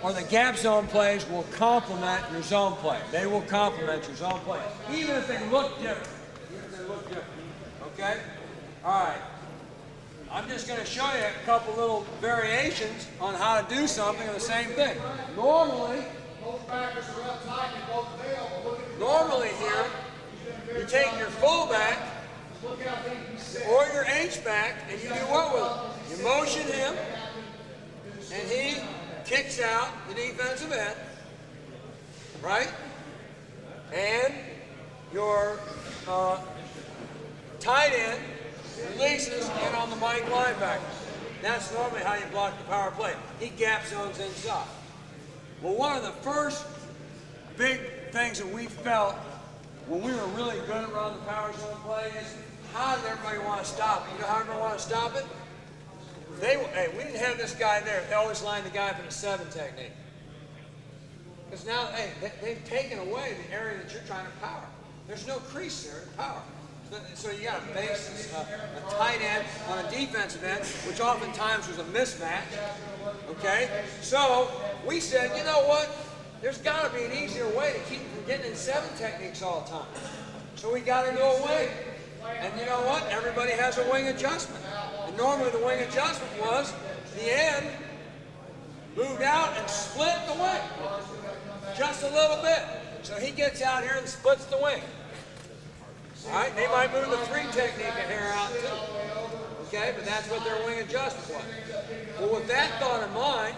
or the gap zone plays will complement your zone play. They will complement your zone play, even if they look different. Okay? All right. I'm just going to show you a couple little variations on how to do something of the same thing. Normally here, you take your fullback or your H-back and you do what with him? You motion him and he kicks out the defensive end, right? And your tight end releases in on the Mike linebacker. That's normally how you block the power play. He gap zones inside. Well, one of the first big things that we felt when we were really good at running the power zone play is, how did everybody want to stop it? You know how everybody want to stop it? Hey, we didn't have this guy there. They always lined the guy up in a 7 technique. Because now, hey, they've taken away the area that you're trying to power. There's no crease there to power. So you got a base, a tight end on a defensive end, which oftentimes was a mismatch. Okay? So we said, you know what? There's got to be an easier way to keep from getting in 7 techniques all the time. So we got to do a wing. And you know what? Everybody has a wing adjustment. And normally the wing adjustment was the end moved out and split the wing. Just a little bit. So he gets out here and splits the wing. All right, they might move the 3 technique a hair out too. Okay, but that's what their wing adjustment was. Well, with that thought in mind,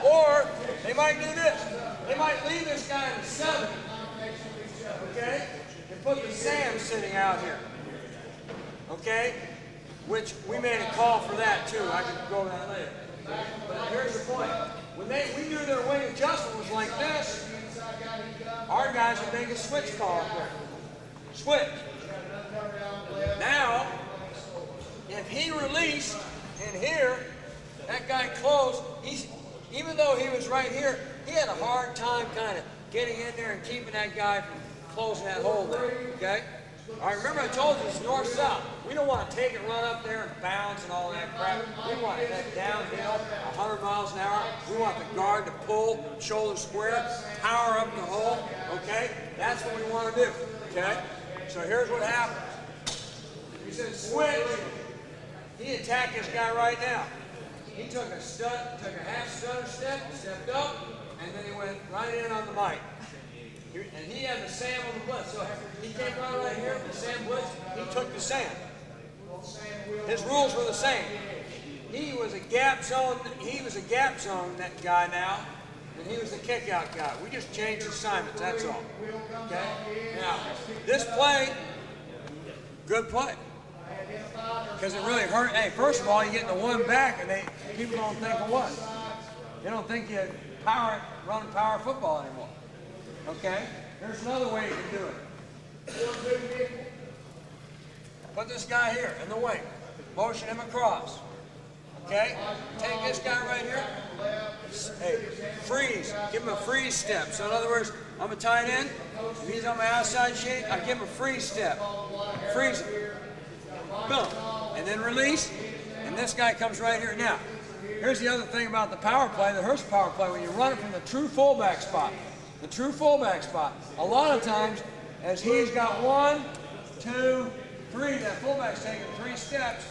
or they might do this. They might leave this guy in the 7, okay, and put the Sam sitting out here. Okay, which we made a call for that too. I can go over that later. But here's the point. When we knew their wing adjustment was like this, our guys would make a switch call up there. switch. Now, if he released in here, that guy closed, even though he was right here, he had a hard time kind of getting in there and keeping that guy from closing that hole there, okay? All right, remember I told you it's north-south. We don't want to take it, run up there and bounce and all that crap. We want to head downhill 100 miles an hour. We want the guard to pull, shoulder square, power up the hole, okay? That's what we want to do, okay? So here's what happens. He said switch. He attacked this guy right now. He took a half stutter step, stepped up, and then he went right in on the mic. And he had the Sam on the blitz. So he came right here, the Sam blitz, he took the Sam. His rules were the same. He was a gap zone that guy now, and he was the kick out guy. We just changed assignments, that's all. Okay? Now, this play, good play. Because it really hurt. Hey, first of all, you get the one back, and people don't think of what? They don't think you run power football anymore. Okay? There's another way you can do it. Put this guy here in the wing. Motion him across. Okay? Take this guy right here. Hey, freeze. Give him a freeze step. So in other words, I'm a tight end. If he's on my outside shape, I give him a freeze step. Freeze him. Boom. And then release. And this guy comes right here. Now, here's the other thing about the power play, the Hurst power play, when you run it from the true fullback spot. The true fullback spot. A lot of times, as he's got 1, 2, 3, that fullback's taking 3 steps,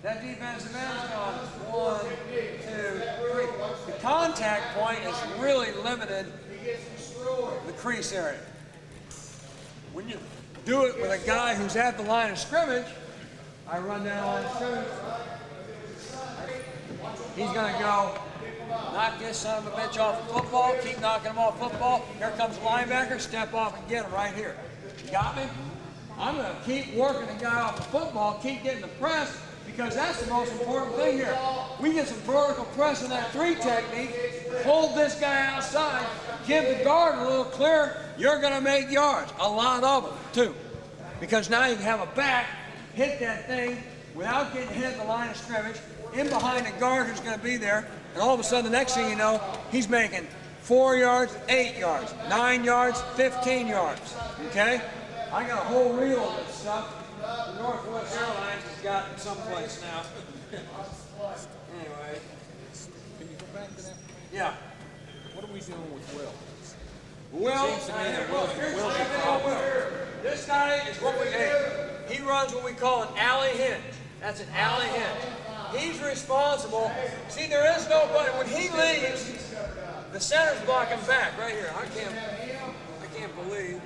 that defensive end's gone 1, 2, 3. The contact point is really limited the crease area. When you do it with a guy who's at the line of scrimmage, I run down the line of scrimmage, he's going to go knock this son of a bitch off the football, keep knocking him off football. Here comes the linebacker, step off and get him right here. You got me? I'm going to keep working the guy off the football, keep getting the press, because that's the most important thing here. We get some vertical press in that 3 technique, hold this guy outside, give the guard a little clear, you're going to make yards. A lot of them, too. Because now you can have a back, hit that thing without getting hit at the line of scrimmage, in behind the guard who's going to be there, and all of a sudden, the next thing you know, he's making 4 yards, 8 yards, 9 yards, 15 yards, okay? I got a whole reel of this stuff. The Northwest Airlines has got it someplace now. Anyway. Can you go back to that? Yeah. What are we doing with Will? Will, Seems to me that Will's the problem. This guy is what he runs what we call an alley hinge. That's an alley hinge. He's responsible. See, there is nobody. When he leaves, the center's blocking back right here. I can't believe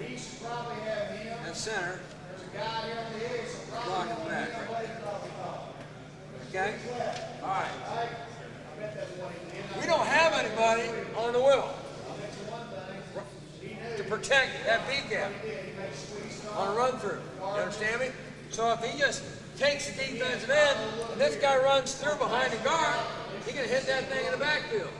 that center blocking back. Okay? All right. We don't have anybody on the wheel to protect that B gap on a run through. You understand me? So if he just takes the defensive end and this guy runs through behind the guard, he can hit that thing in the backfield.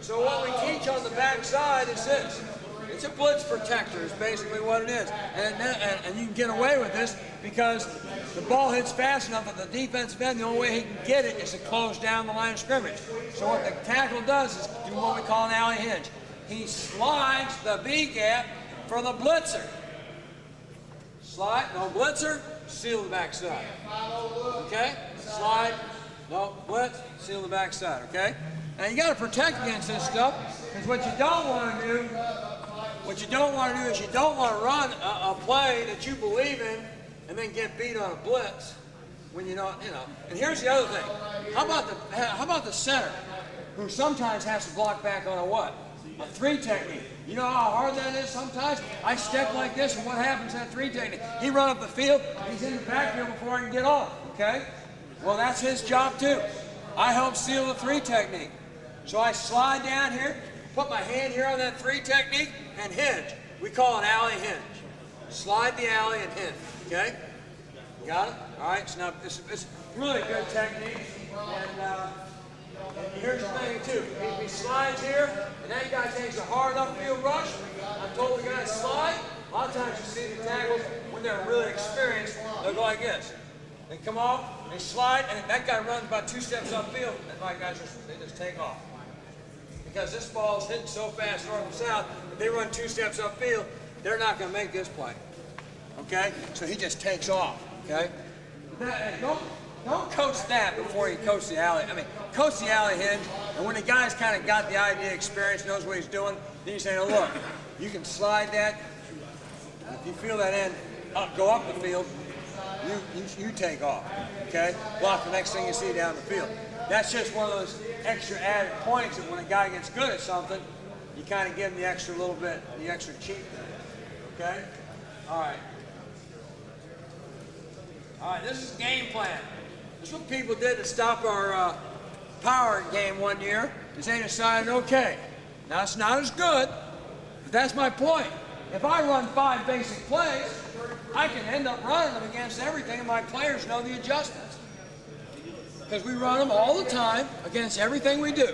So what we teach on the backside is this. It's a blitz protector is basically what it is. And you can get away with this because the ball hits fast enough that the defensive end, the only way he can get it is to close down the line of scrimmage. So what the tackle does is do what we call an alley hinge. He slides the B gap for the blitzer. Slide, no blitzer, seal the backside. Okay? Slide, no blitz, seal the backside, okay? Now you got to protect against this stuff, because what you don't want to do is you don't want to run a play that you believe in and then get beat on a blitz when you don't, And here's the other thing. How about the center, who sometimes has to block back on a what? A 3 technique. You know how hard that is sometimes? I step like this, and what happens in that 3 technique? He run up the field, he's in the backfield before I can get on, okay? Well, that's his job too. I help seal the 3 technique. So I slide down here, put my hand here on that 3 technique, and hinge. We call it alley hinge. Slide the alley and hinge, okay? Got it? All right, so now it's really good technique. And here's the thing too, he slides here, and that guy takes a hard upfield rush. I told the guy to slide. lot of times you see the tackles, when they're really experienced, they'll go like this. They come off, they slide, and that guy runs about 2 steps upfield, and my guys they just take off. Because this ball is hitting so fast north and south, if they run 2 steps upfield, they're not going to make this play. Okay? So he just takes off. Okay? Hey, don't coach that before you coach the alley. I mean, coach the alley hinge, and when the guy's kind of got the idea, experience, knows what he's doing, then you say, oh, look, you can slide that. If you feel that end go up the field, you take off. Okay? Block the next thing you see down the field. That's just one of those extra added points that when a guy gets good at something, you kind of give him the extra little bit, the extra cheat thing. Okay? All right. All right, this is game plan. This is what people did to stop our power game one year, is they decided, okay, now it's not as good, but that's my point. If I run 5 basic plays, I can end up running them against everything, and my players know the adjustments. Because we run them all the time against everything we do.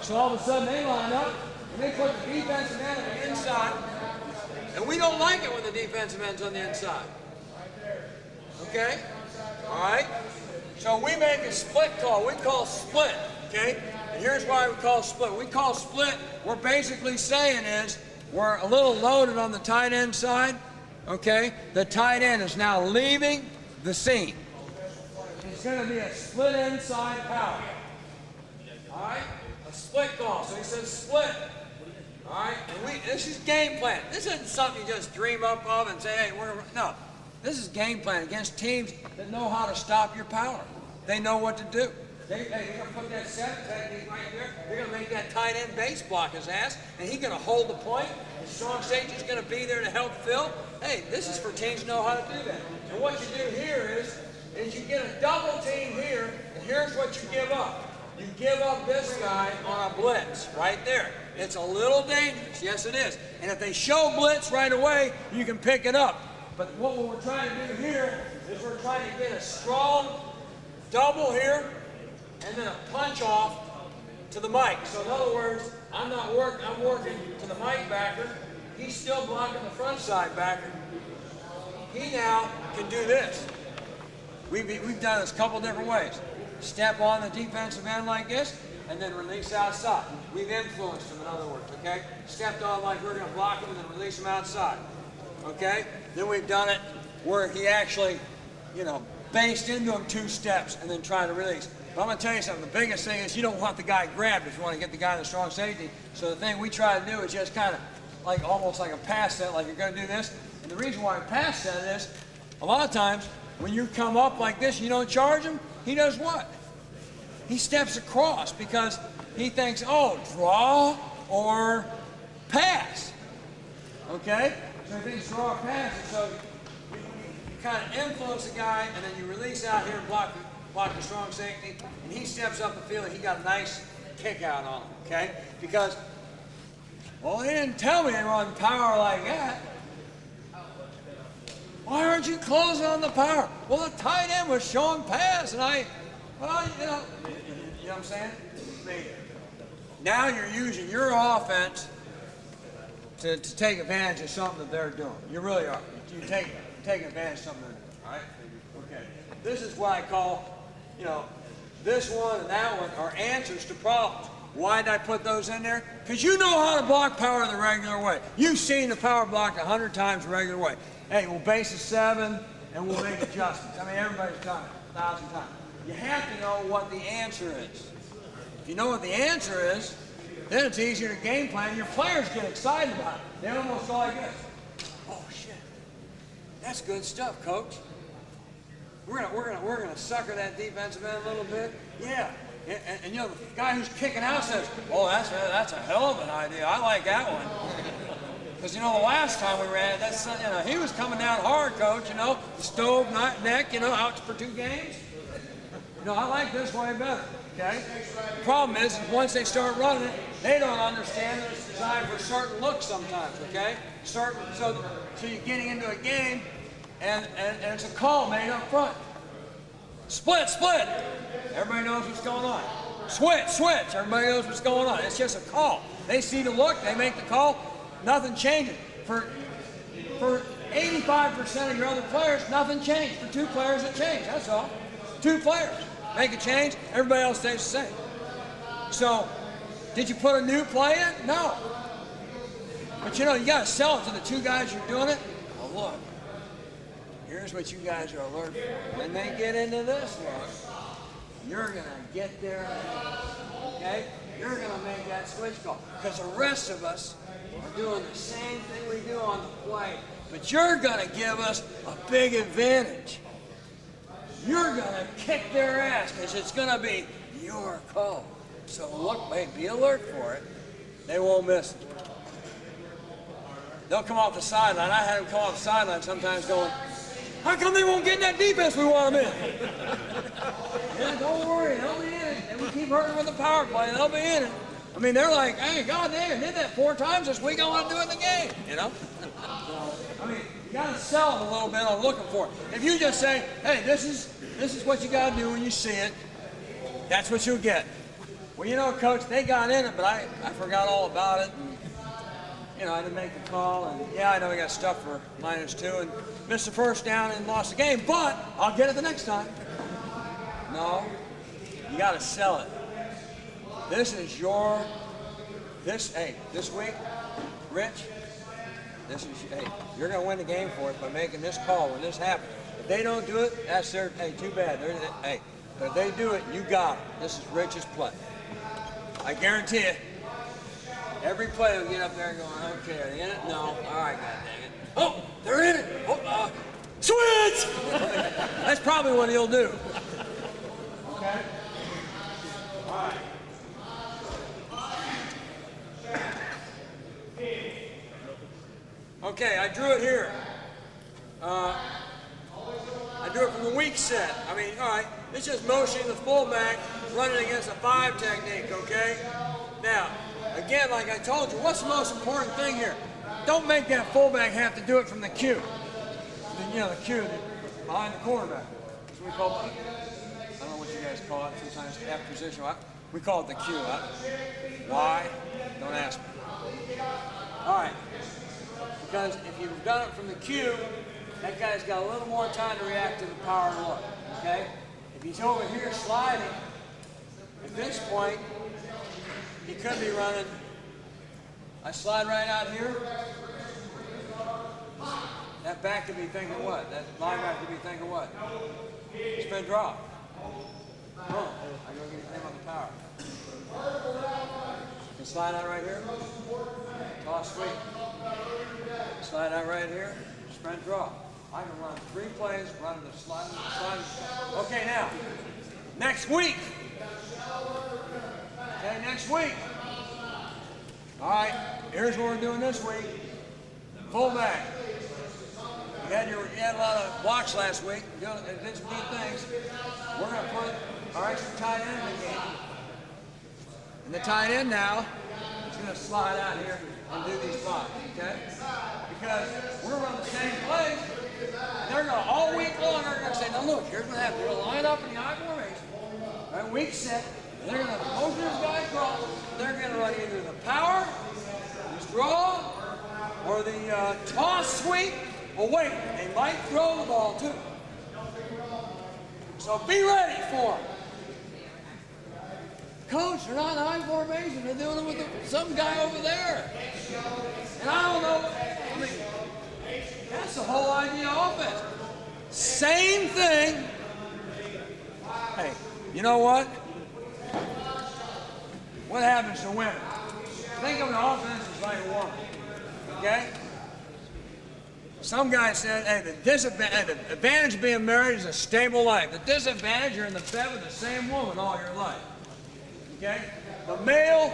So all of a sudden they line up, and they put the defensive end on the inside, and we don't like it when the defensive end's on the inside. Okay? All right? So we make a split call. We call split, okay? And here's why we call split. We call split, we're basically saying is, we're a little loaded on the tight end side, okay? The tight end is now leaving the seam. It's going to be a split inside power. All right? A split call. So he says split. All right? And this is game plan. This isn't something you just dream up of and say, hey, no. This is game plan against teams that know how to stop your power. They know what to do. They're going to put that 7 technique right there. They're going to make that tight end base block his ass, and he's going to hold the point. The strong safety's going to be there to help fill. Hey, this is for teams that know how to do that. And what you do here is you get a double team here, and here's what you give up. You give up this guy on a blitz right there. It's a little dangerous. Yes, it is. And if they show blitz right away, you can pick it up. But what we're trying to do here is we're trying to get a strong double here and then a punch off to the Mike. So in other words, I'm working to the Mike backer. He's still blocking the front side backer. He now can do this. We've done this a couple different ways. Step on the defensive end like this and then release outside. We've influenced him, in other words, okay? Stepped on like we're going to block him and then release him outside. Okay? Then we've done it where he actually, based into him 2 steps and then trying to release. But I'm going to tell you something. The biggest thing is you don't want the guy grabbed if you want to get the guy in the strong safety. So the thing we try to do is just kind of like almost like a pass set, like you're going to do this. And the reason why I pass set is a lot of times when you come up like this and you don't charge him, he does what? He steps across because he thinks, oh, draw or pass. Okay? So he thinks draw or pass, and so you kind of influence the guy, and then you release out here and block the strong safety, and he steps up the field, and he got a nice kick out on him, okay? Because, well, they didn't tell me they run power like that. Why aren't you closing on the power? Well, the tight end was showing pass, and you know what I'm saying? Now you're using your offense to take advantage of something that they're doing. You really are. You take advantage of something they're doing, all right? Okay. This is what I call, this one and that one are answers to problems. Why did I put those in there? Because you know how to block power the regular way. You've seen the power block 100 times the regular way. Hey, we'll base a 7 and we'll make adjustments. I mean, everybody's done it 1,000 times. You have to know what the answer is. If you know what the answer is, then it's easier to game plan. Your players get excited about it. They almost go like this. Oh shit, that's good stuff, coach. We're gonna sucker that defensive end a little bit. Yeah, and the guy who's kicking out says, oh, that's a hell of an idea. I like that one. Because the last time we ran it, he was coming down hard, coach. The stove neck, out for 2 games. I like this way better. Okay? The problem is once they start running it, they don't understand that it's designed for certain looks sometimes, okay? So you're getting into a game, and it's a call made up front. Split. Everybody knows what's going on. Switch. Everybody knows what's going on. It's just a call. They see the look, they make the call, nothing changes. For for 85% of your other players, nothing changed. For 2 players, it changed. That's all. 2 players make a change. Everybody else stays the same. So, did you put a new play in? No. But you know, you got to sell it to the 2 guys you're doing it. Well, look, here's what you guys are alert for. When they get into this one, you're going to get there. Okay? You're going to make that switch call. Because the rest of us are doing the same thing we do on the play. But you're going to give us a big advantage. You're going to kick their ass because it's going to be your call. So look, wait, be alert for it. They won't miss it. They'll come off the sideline. I had them come off the sideline sometimes going, how come they won't get in that defense we want them in? Yeah, don't worry, they'll be in it. And we keep hurting with the power play, they'll be in it. I mean, they're like, hey, God damn, did that 4 times this week, I want to do it in the game, you know? I mean, you got to sell them a little bit on looking for it. If you just say, hey, this is what you got to do when you see it, that's what you'll get. Well, you know, Coach, they got in it, but I forgot all about it. And, you know, I didn't make the call, and yeah, I know we got stuff for -2 and missed the first down and lost the game, but I'll get it the next time. No, you got to sell it. This is this week, Rich, you're going to win the game for us by making this call when this happens. If they don't do it, that's their, too bad. But if they do it, you got it. This is Rich's play. I guarantee you, every play will get up there going, okay, are they in it? No. All right, God dang it. Oh, they're in it. Oh, switch! That's probably what he'll do. Okay? All right. Okay, I drew it here. I drew it from the weak set. I mean, all right, it's just motioning the fullback, running against a 5 technique, okay? Now, again, like I told you, what's the most important thing here? Don't make that fullback have to do it from the Q. You know, the Q behind the quarterback. That's what we call it. I don't know what you guys call it. Sometimes after position. We call it the Q. Why? Don't ask me. All right. Because if you've done it from the Q, that guy's got a little more time to react to the power look. Okay? If he's over here sliding, at this point, he could be running. I slide right out here. That back could be thinking what? That linebacker could be thinking what? Spin drop. Boom. I go get him on the power. Can slide out right here. Toss sweep. Slide out right here. Sprint drop. I can run 3 plays, running the slide. Okay, now, next week. Okay, next week. All right, here's what we're doing this week. Fullback. You had a lot of blocks last week. You did some good things. We're going to put our extra tight end in the game. And the tight end now is going to slide out here and do these blocks, okay? Because we're running the same plays. They're going to, all week long, they're going to say, now look, here's what happens. We're going to line up in the I formation. Right, week set. They're going to motion this guy across. They're going to run either the power, the draw, or the toss sweep. Well, wait, they might throw the ball too. So be ready for them. Coach, they're not in I formation. They're doing it with some guy over there. And I don't know. I mean, that's the whole idea of offense. Same thing. Hey, you know what? What happens to women? Think of an offense as like a woman. Okay? Some guy said, hey, the advantage of being married is a stable life. The disadvantage, you're in the bed with the same woman all your life. Okay? The male,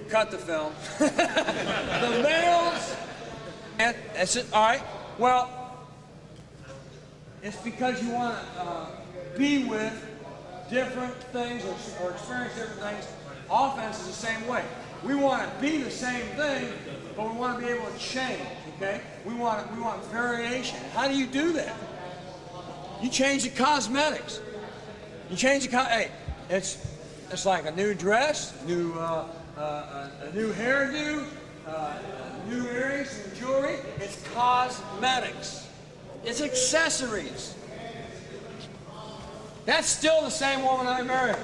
cut the film. The males, and that's it, all right? Well, it's because you want to be with different things or experience different things. Offense is the same way. We want to be the same thing, but we want to be able to change, okay? We want variation. How do you do that? You change the cosmetics. You change the hey, it's like a new dress, a new hairdo, new earrings and jewelry. It's cosmetics. It's accessories. That's still the same woman I married.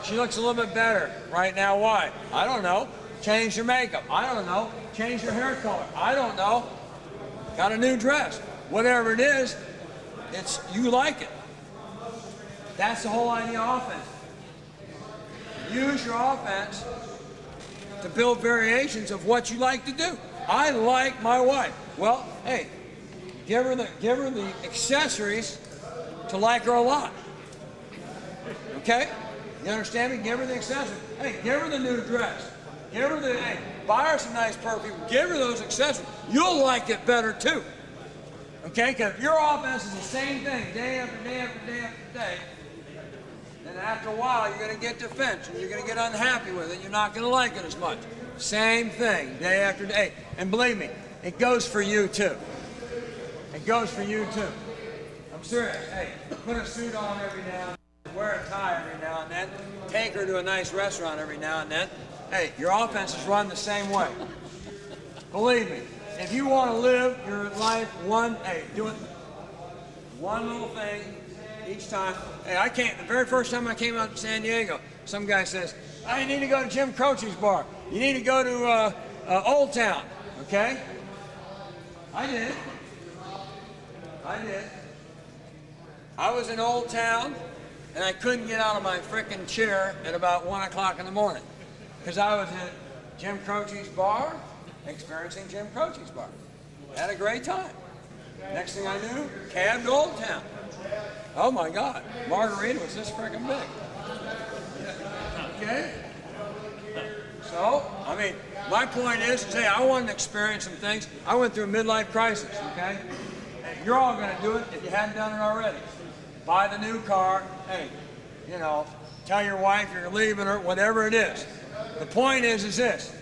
She looks a little bit better right now. Why? I don't know. Change your makeup. I don't know. Change your hair color. I don't know. Got a new dress. Whatever it is, it's you like it. That's the whole idea of offense. Use your offense to build variations of what you like to do. I like my wife. Well, hey, give her the accessories to like her a lot. Okay? You understand me? Give her the accessories. Hey, give her the new dress. Give her hey, buy her some nice perfume. Give her those accessories. You'll like it better too. Okay? Because if your offense is the same thing day after day after day after day, then after a while you're going to get defensive. You're going to get unhappy with it. You're not going to like it as much. Same thing day after day. And believe me, it goes for you too. It goes for you too. I'm serious. Hey, put a suit on every now and then. Wear a tie every now and then. Take her to a nice restaurant every now and then. Hey, your offense is run the same way. Believe me, if you want to live your life do it one little thing each time. Hey, the very first time I came out to San Diego, some guy says, I need to go to Jim Croce's bar. You need to go to Old Town, okay? I did. I was in Old Town, and I couldn't get out of my frickin' chair at about 1 o'clock in the morning because I was at Jim Croce's bar, experiencing Jim Croce's bar. Had a great time. Next thing I knew, cab to Old Town. Oh my God, margarita was this frickin' big. Okay? So, I mean, my point is, hey, I wanted to experience some things. I went through a midlife crisis, okay? And you're all going to do it if you hadn't done it already. Buy the new car. Hey, you know, tell your wife you're leaving her, whatever it is. The point is this.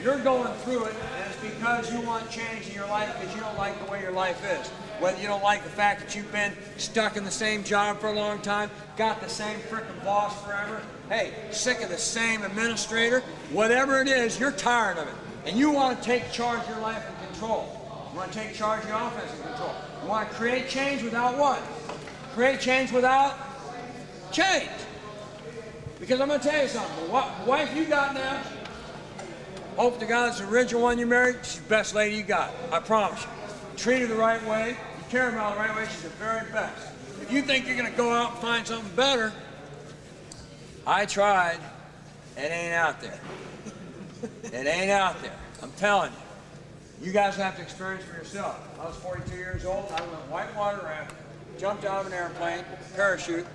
You're going through it, and it's because you want change in your life because you don't like the way your life is. Whether you don't like the fact that you've been stuck in the same job for a long time, got the same frickin' boss forever, hey, sick of the same administrator, whatever it is, you're tired of it. And you want to take charge of your life and control. You want to take charge of your offense and control. You want to create change without what? Create change without change. Because I'm going to tell you something. The wife you got now, hope to God it's the original one you married, she's the best lady you got. I promise you. Treat her the right way. You care about her the right way, she's the very best. If you think you're going to go out and find something better, I tried. It ain't out there. It ain't out there. I'm telling you. You guys have to experience for yourself. I was 42 years old. I went whitewater rafting, jumped out of an airplane, parachute,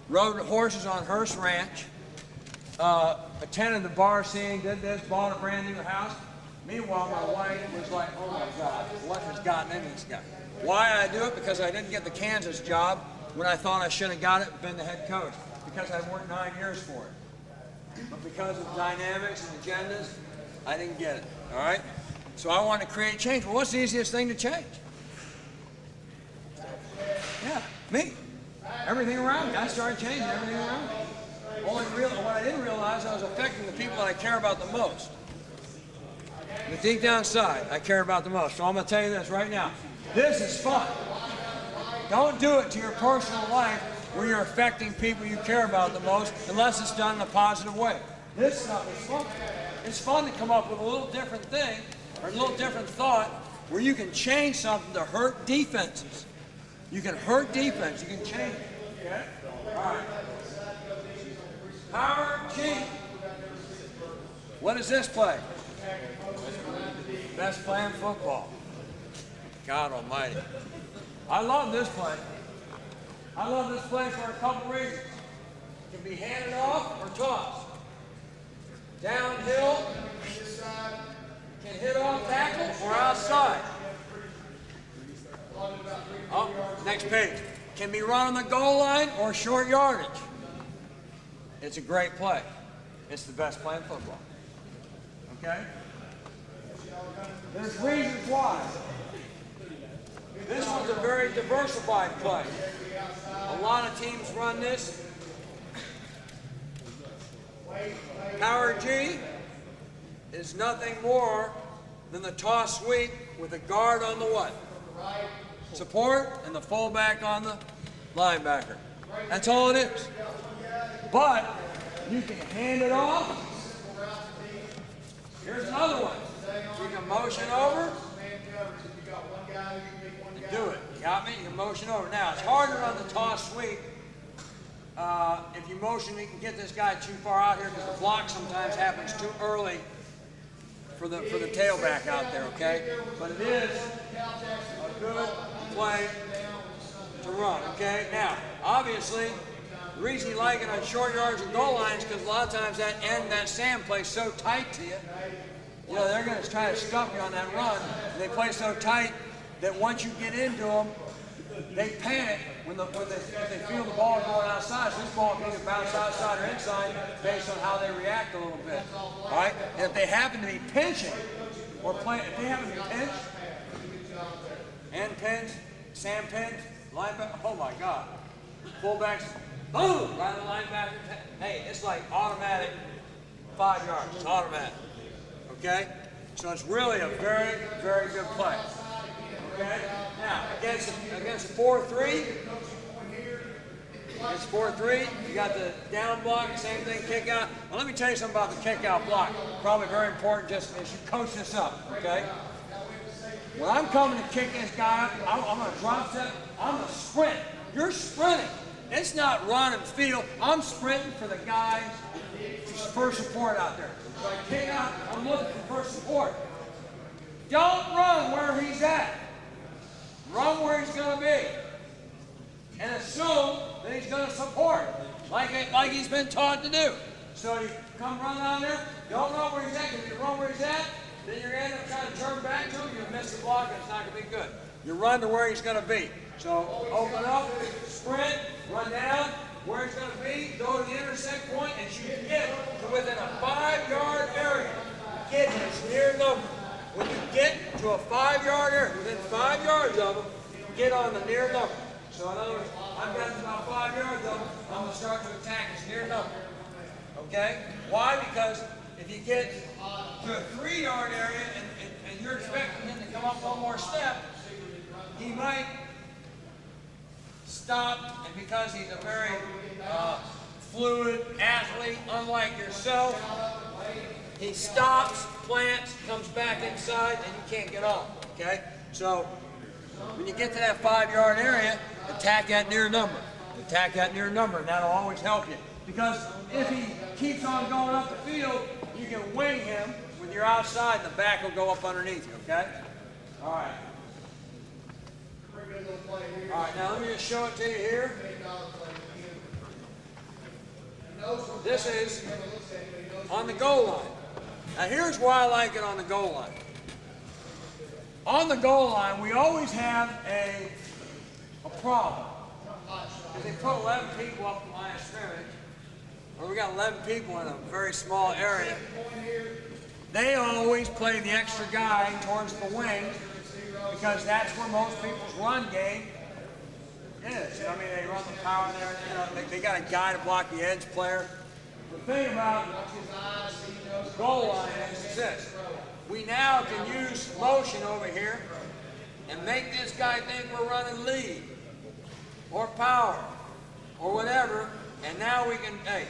rode horses on Hearst Ranch, attended the bar scene, did this, bought a brand new house. Meanwhile, my wife was like, oh my God, what has gotten into this guy? Why I do it? Because I didn't get the Kansas job when I thought I should have got it and been the head coach. Because I worked 9 years for it. But because of dynamics and agendas, I didn't get it, all right? So I wanted to create change. Well, what's the easiest thing to change? Yeah, me. Everything around me. I started changing everything around me. What I didn't realize, I was affecting the people that I care about the most. But deep down inside, I care about the most. So I'm going to tell you this right now. This is fun. Don't do it to your personal life where you're affecting people you care about the most unless it's done in a positive way. This stuff is fun. It's fun to come up with a little different thing or a little different thought where you can change something to hurt defenses. You can hurt defense. You can change it. Okay? All right. Power G. What is this play? Best play in football. God almighty. I love this play. I love this play for a couple reasons. It can be handed off or tossed. Downhill, can hit off tackle or outside. Oh, next page. Can be run on the goal line or short yardage. It's a great play. It's the best play in football. Okay? There's reasons why. This one's a very diversified play. A lot of teams run this. Power G is nothing more than the toss sweep with a guard on the what? Support and the fullback on the linebacker. That's all it is. But you can hand it off. Here's another one. You can motion over and do it. You got me? You can motion over. Now, it's harder on the toss sweep. If you motion, you can get this guy too far out here because the block sometimes happens too early for the tailback out there, okay? But it is a good play to run, okay? Now, obviously, the reason you like it on short yards and goal lines is because a lot of times that end, that Sam plays so tight to you, you know, they're going to try to stuff you on that run. And they play so tight that once you get into them, they panic when they feel the ball going outside. So this ball can either bounce outside or inside based on how they react a little bit. All right? And if they happen to be pinching or playing, if they happen to be pinched, and pinched, Sam pinched, linebacker, oh my God. Fullbacks, boom, right on the linebacker. Hey, it's like automatic 5 yards. It's automatic. Okay? So it's really a very, very good play. Okay? Now, against a 4-3, against 4-3, you got the down block, same thing, kick out. Well, let me tell you something about the kick out block. Probably very important just as you coach this up, okay? When I'm coming to kick this guy up, I'm going to drop step, I'm going to sprint. You're sprinting. It's not run and feel. I'm sprinting for the guys for support out there. So I kick out, I'm looking for support. Don't run where he's at. Run where he's going to be. And assume that he's going to support, like he's been taught to do. So you come run down there, don't run where he's at, because if you run where he's at, then you're going to end up trying to turn back to him, you'll miss the block, and it's not going to be good. You run to where he's going to be. So open up, sprint, run down, where he's going to be, go to the intersect point, and you get to within a 5-yard area. Get his near number. When you get to a 5-yard area, within 5 yards of him, get on the near number. So in other words, I've got about 5 yards of him, I'm going to start to attack his near number. Okay? Why? Because if you get to a 3-yard area and you're expecting him to come up one more step, he might stop, and because he's a very fluid athlete, unlike yourself, he stops, plants, comes back inside, and you can't get on, okay? So when you get to that 5-yard area, attack that near number. Attack that near number, and that'll always help you. Because if he keeps on going up the field, you can wing him when you're outside, and the back will go up underneath you, okay? All right. All right, now let me just show it to you here. This is on the goal line. Now here's why I like it on the goal line. On the goal line, we always have a problem. If they put 11 people up the line of scrimmage, or we got 11 people in a very small area, they always play the extra guy towards the wing because that's where most people's run game is. I mean, they run the power there, you know, they got a guy to block the edge player. The thing about the goal line is this. We now can use motion over here and make this guy think we're running lead or power or whatever, and now we can, hey,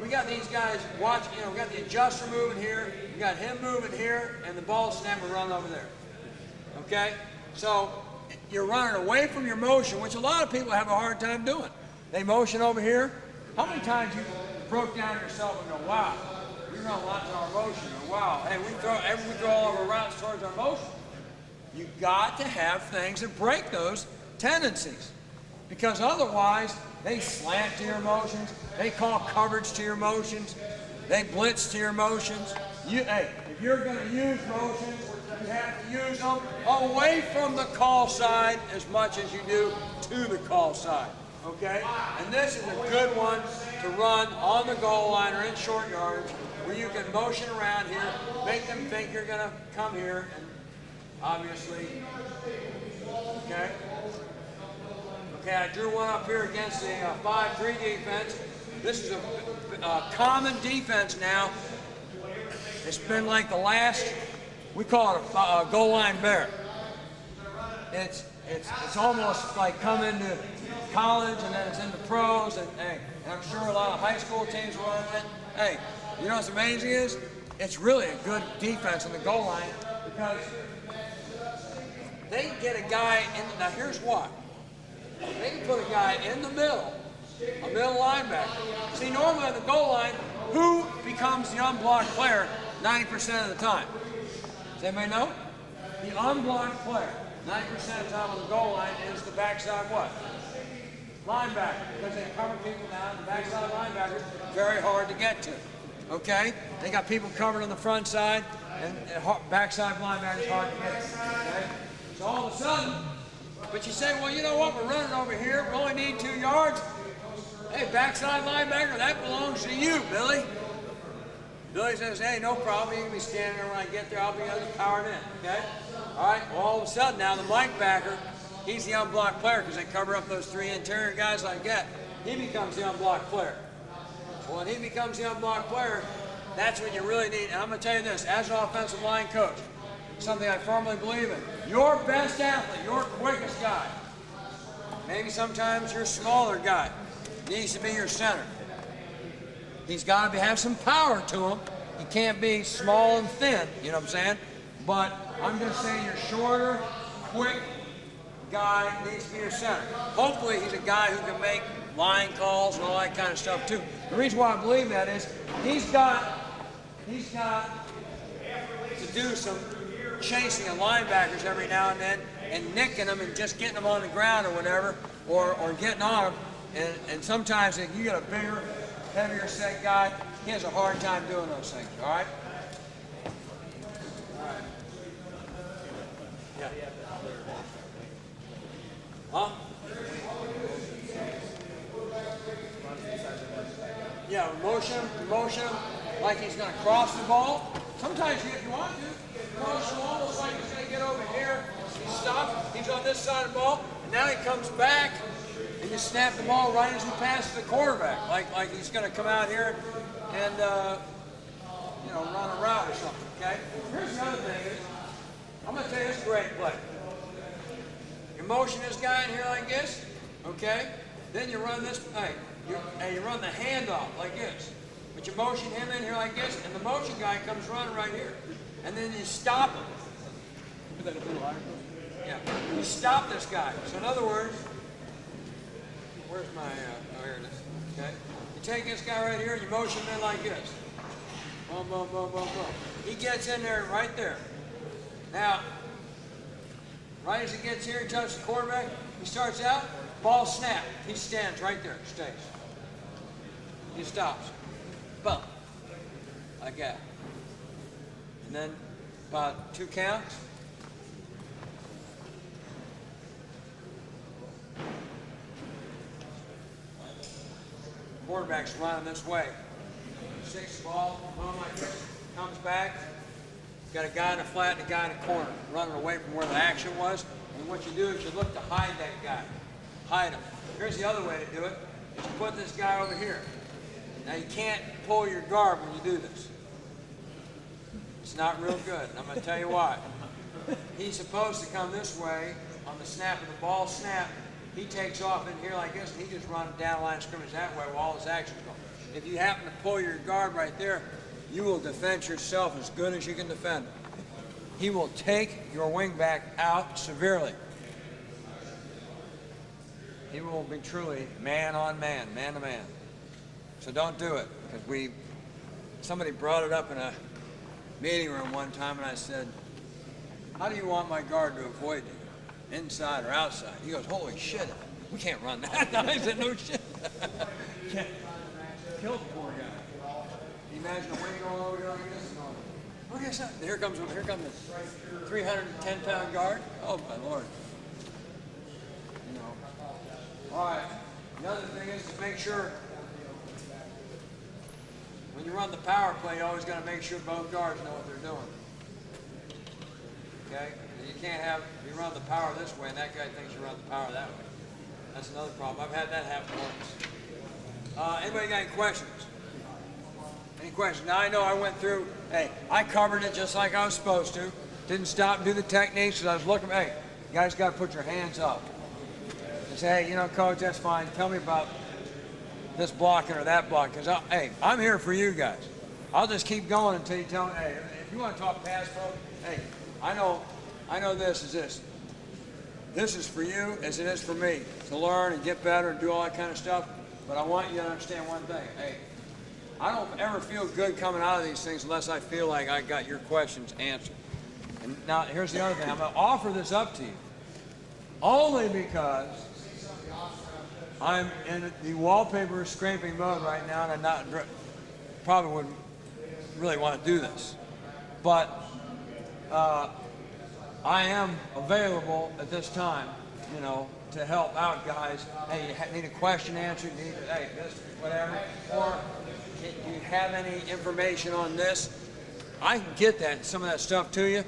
we got these guys watch, you know, we got the adjuster moving here, we got him moving here, and the ball snapper run over there. Okay? So you're running away from your motion, which a lot of people have a hard time doing. They motion over here. How many times you broke down yourself and go, wow, we run lots of our motion, or wow, hey, we throw all of our routes towards our motion. You got to have things that break those tendencies. Because otherwise, they slant to your motions, they call coverage to your motions, they blitz to your motions. Hey, if you're going to use motions, you have to use them away from the call side as much as you do to the call side. Okay? And this is a good one to run on the goal line or in short yards where you can motion around here, make them think you're going to come here, and obviously, okay? Okay, I drew one up here against the 5-3 defense. This is a common defense now. It's been like the last, we call it a goal line bear. It's almost like come into college and then it's into pros, and hey, and I'm sure a lot of high school teams run it. Hey, you know what's amazing is it's really a good defense on the goal line because they can get a guy in. Now here's what: they can put a guy in the middle, a middle linebacker. See, normally on the goal line, who becomes the unblocked player 90% of the time? Does anybody know? The unblocked player 90% of the time on the goal line is the backside what? Linebacker, because they cover people down. The backside linebacker is very hard to get to. Okay? They got people covered on the front side, and backside linebacker is hard to get to. Okay? So all of a sudden, but you say, well, you know what? We're running over here. We only need 2 yards. Hey, backside linebacker, that belongs to you, Billy. Billy says, hey, no problem. You can be standing there when I get there. I'll be powered in. Okay? All right? Well, all of a sudden now the linebacker, he's the unblocked player because they cover up those 3 interior guys like that. He becomes the unblocked player. Well, when he becomes the unblocked player, that's when you really need, and I'm going to tell you this, as an offensive line coach, something I firmly believe in. Your best athlete, your quickest guy, maybe sometimes your smaller guy, needs to be your center. He's got to have some power to him. He can't be small and thin, you know what I'm saying? But I'm just saying your shorter, quick guy needs to be your center. Hopefully he's a guy who can make line calls and all that kind of stuff too. The reason why I believe that is he's got to do some chasing of linebackers every now and then and nicking them and just getting them on the ground or whatever, or getting on them. And sometimes if you get a bigger, heavier set guy, he has a hard time doing those things, all right? All right. Yeah. Huh? Yeah, motion him like he's going to cross the ball. Sometimes if you want to, cross him almost like he's going to get over here. He stops, he's on this side of the ball, and now he comes back, and you snap the ball right as he passes the quarterback, like he's going to come out here and run a route or something, okay? Here's the other thing is, I'm going to tell you this great play. You motion this guy in here like this, okay? Then you run this, you run the handoff like this. But you motion him in here like this, and the motion guy comes running right here. And then you stop him. Yeah, you stop this guy. So in other words, where's my, oh here it is, okay? You take this guy right here and you motion him in like this. Boom, boom, boom, boom, boom. He gets in there right there. Now, right as he gets here, he touches the quarterback, he starts out, ball snap. He stands right there, stays. He stops. Boom. Like that. And then about 2 counts. Quarterback's running this way. 6th ball, boom like this, comes back. Got a guy in the flat and a guy in the corner, running away from where the action was. And what you do is you look to hide that guy. Hide him. Here's the other way to do it, is put this guy over here. Now you can't pull your guard when you do this. It's not real good, and I'm going to tell you why. He's supposed to come this way on the snap of the ball snap. He takes off in here like this, and he just runs down the line of scrimmage that way while all his action's going. If you happen to pull your guard right there, you will defend yourself as good as you can defend. He will take your wingback out severely. He will be truly man on man, man to man. So don't do it, because somebody brought it up in a meeting room one time, and I said, how do you want my guard to avoid you, inside or outside? He goes, holy shit, we can't run that. I said, no shit. Kill the poor guy. Can you imagine a wing going over here like this? Look at that. Here comes this 310-pound guard. Oh my Lord. You know. All right. The other thing is to make sure when you run the power play, you always got to make sure both guards know what they're doing. Okay? You can't have, you run the power this way and that guy thinks you run the power that way. That's another problem. I've had that happen once. Anybody got any questions? Any questions? Now I know I went through, hey, I covered it just like I was supposed to. Didn't stop and do the techniques because I was looking, hey, you guys got to put your hands up. And say, hey, you know, coach, that's fine. Tell me about this blocking or that blocking. Because, hey, I'm here for you guys. I'll just keep going until you tell me, hey, if you want to talk pass pro, hey, I know this is this. This is for you as it is for me to learn and get better and do all that kind of stuff. But I want you to understand one thing. Hey, I don't ever feel good coming out of these things unless I feel like I got your questions answered. And now here's the other thing. I'm going to offer this up to you only because I'm in the wallpaper scraping mode right now, and I probably wouldn't really want to do this. But I am available at this time, you know, to help out guys. Hey, you need a question answered, hey, this, whatever. Or do you have any information on this? I can get that, some of that stuff to you.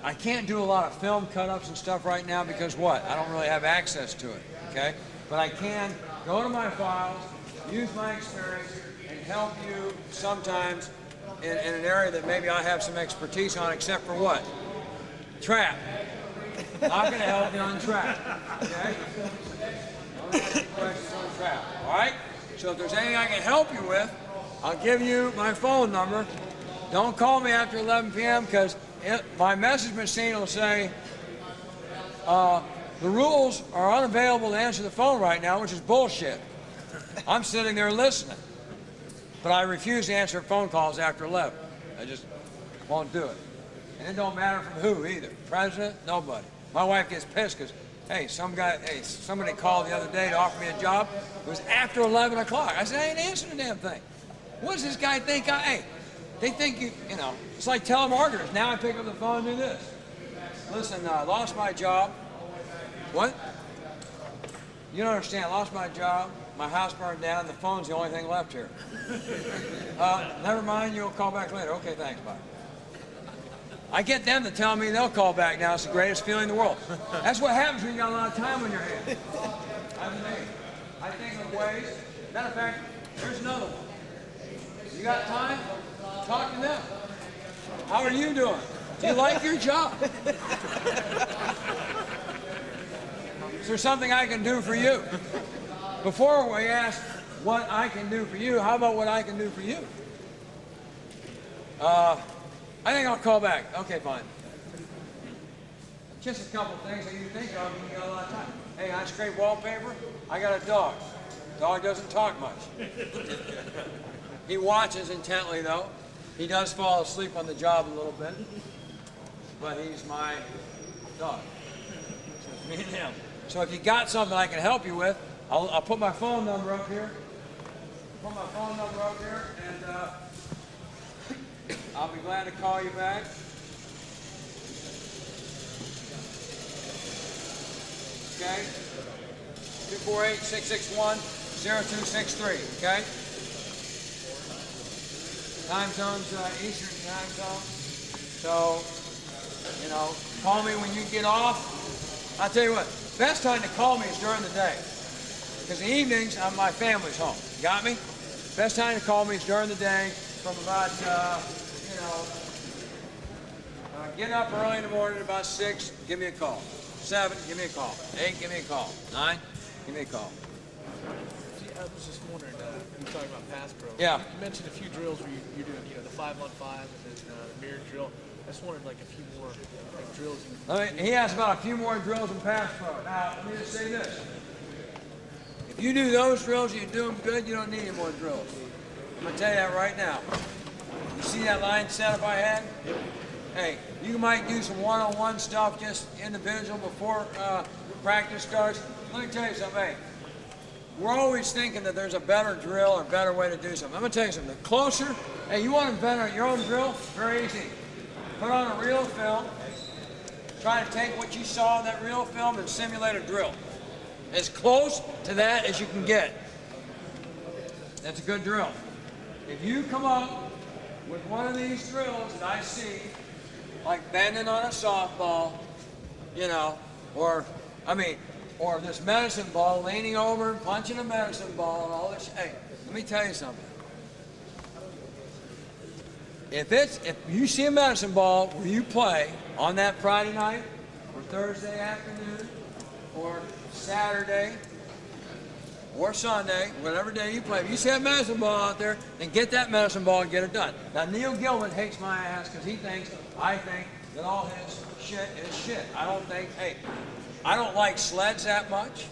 I can't do a lot of film cut-ups and stuff right now because what? I don't really have access to it, okay? But I can go to my files, use my experience, and help you sometimes in an area that maybe I have some expertise on, except for what? Trap. Not going to help you on trap, okay? Don't ask me questions on trap, all right? So if there's anything I can help you with, I'll give you my phone number. Don't call me after 11 p.m. because my message machine will say, the rules are unavailable to answer the phone right now, which is bullshit. I'm sitting there listening. But I refuse to answer phone calls after 11. I just won't do it. And it don't matter from who either. President, nobody. My wife gets pissed because, hey, somebody called the other day to offer me a job. It was after 11 o'clock. I said, I ain't answering the damn thing. What does this guy think? Hey, they think you know, it's like telemarketers. Now I pick up the phone and do this. Listen, I lost my job. What? You don't understand. I lost my job. My house burned down. The phone's the only thing left here. Never mind. You'll call back later. Okay, thanks. Bye. I get them to tell me they'll call back now. It's the greatest feeling in the world. That's what happens when you got a lot of time on your hands. I think of ways. Matter of fact, here's another one. You got time? Talk to them. How are you doing? Do you like your job? Is there something I can do for you? Before we ask what I can do for you, how about what I can do for you? I think I'll call back. Okay, fine. Just a couple things that you think of when you got a lot of time. Hey, I scrape wallpaper. I got a dog. Dog doesn't talk much. He watches intently, though. He does fall asleep on the job a little bit. But he's my dog. So it's me and him. So if you got something I can help you with, I'll put my phone number up here. Put my phone number up here, and I'll be glad to call you back. Okay? 248-661-0263, okay? Time zone's Eastern time zone. So, you know, call me when you get off. I'll tell you what, best time to call me is during the day. Because the evenings, my family's home. Got me? Best time to call me is during the day from about, get up early in the morning about 6, give me a call. 7, give me a call. 8, give me a call. 9, give me a call. See, I was just wondering, you were talking about pass pro. Yeah. You mentioned a few drills where you're doing, you know, the 5-on-5 and then the mirror drill. I just wanted like a few more drills. He asked about a few more drills in pass pro. Now, let me just say this. If you do those drills, you do them good, you don't need any more drills. I'm going to tell you that right now. You see that line setup I had? Hey, you might do some one-on-one stuff, just individual before practice starts. Let me tell you something. Hey, we're always thinking that there's a better drill or a better way to do something. I'm going to tell you something. The closer, hey, you want to invent your own drill? Very easy. Put on a reel of film. Try to take what you saw in that reel of film and simulate a drill. As close to that as you can get. That's a good drill. If you come up with one of these drills that I see, like bending on a softball, you know, or, I mean, or this medicine ball, leaning over and punching a medicine ball and all this. Hey, let me tell you something. If you see a medicine ball where you play on that Friday night or Thursday afternoon or Saturday or Sunday, whatever day you play, if you see a medicine ball out there, then get that medicine ball and get it done. Now, Neil Gilman hates my ass because I think that all his shit is shit. I don't like sleds that much.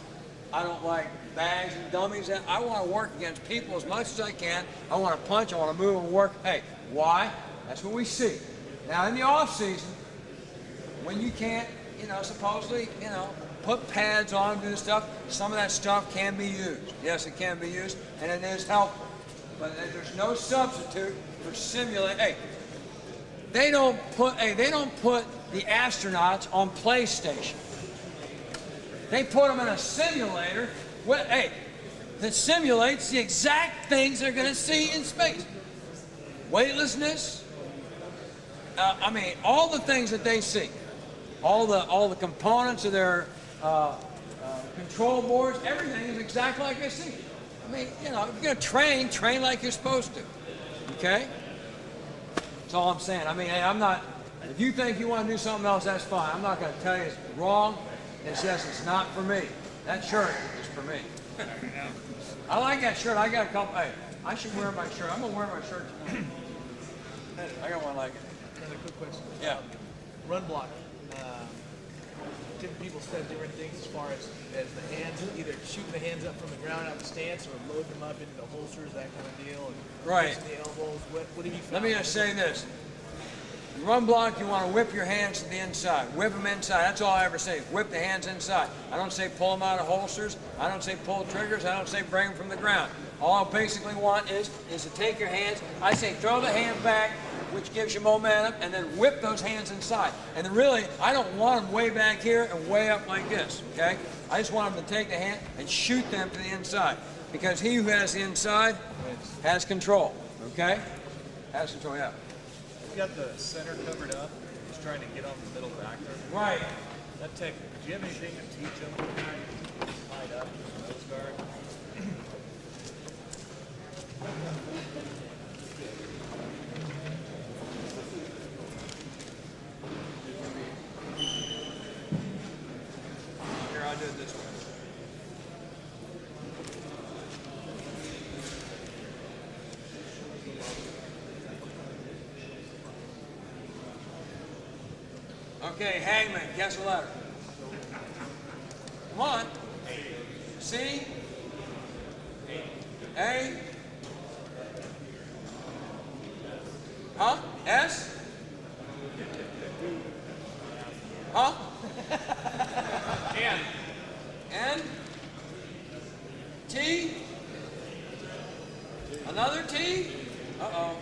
I don't like bags and dummies. I want to work against people as much as I can. I want to punch, I want to move and work. Hey, why? That's what we see. Now, in the off season, when you can't, supposedly, put pads on, do stuff, some of that stuff can be used. Yes, it can be used, and it is helpful. But there's no substitute for simulate. Hey, they don't put the astronauts on PlayStation. They put them in a simulator that simulates the exact things they're going to see in space. Weightlessness. All the things that they see, all the components of their control boards, everything is exactly like they see. If you're going to train like you're supposed to. Okay? That's all I'm saying. Hey, I'm not. If you think you want to do something else, that's fine. I'm not going to tell you it's wrong. It's just it's not for me. That shirt is for me. I like that shirt. I got a couple. Hey, I should wear my shirt. I'm gonna wear my shirt tonight. I got one like it. Another quick question. Yeah. Run block. Different people said different things as far as the hands, either shooting the hands up from the ground out of the stance or loading them up into the holsters, that kind of deal. And right. The elbows. What have you found? Let me just say this. You run block, you want to whip your hands to the inside. Whip them inside. That's all I ever say. Whip the hands inside. I don't say pull them out of holsters. I don't say pull triggers. I don't say bring them from the ground. All I basically want is to take your hands. I say throw the hand back, which gives you momentum, and then whip those hands inside. And really, I don't want them way back here and way up like this, okay? I just want them to take the hand and shoot them to the inside. Because he who has the inside has control, okay? Has control, yeah. You got the center covered up. He's trying to get on the middle back there. Right. That technique. Do you have anything to teach him? Tied up, nose guard. Here, I'll do it this way. Okay, Hangman, guess a letter. Come on. C. A. Huh? S. Huh? N. N. T. Another T. Uh-oh.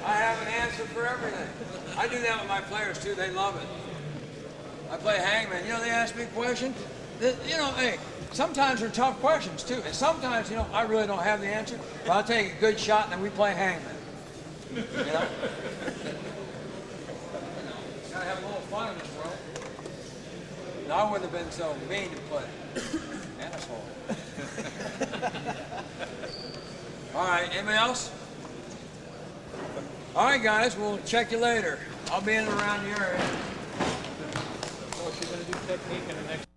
I have an answer for everything. I do that with my players too. They love it. I play hangman. They ask me a question. Hey, sometimes they're tough questions too. And sometimes, I really don't have the answer. But I'll take a good shot and then we play hangman. Gotta have a little fun in this world. No, I wouldn't have been so mean to play. Asshole. All right, anybody else? All right, guys, we'll check you later. I'll be in and around your area. So she's going to do technique in the next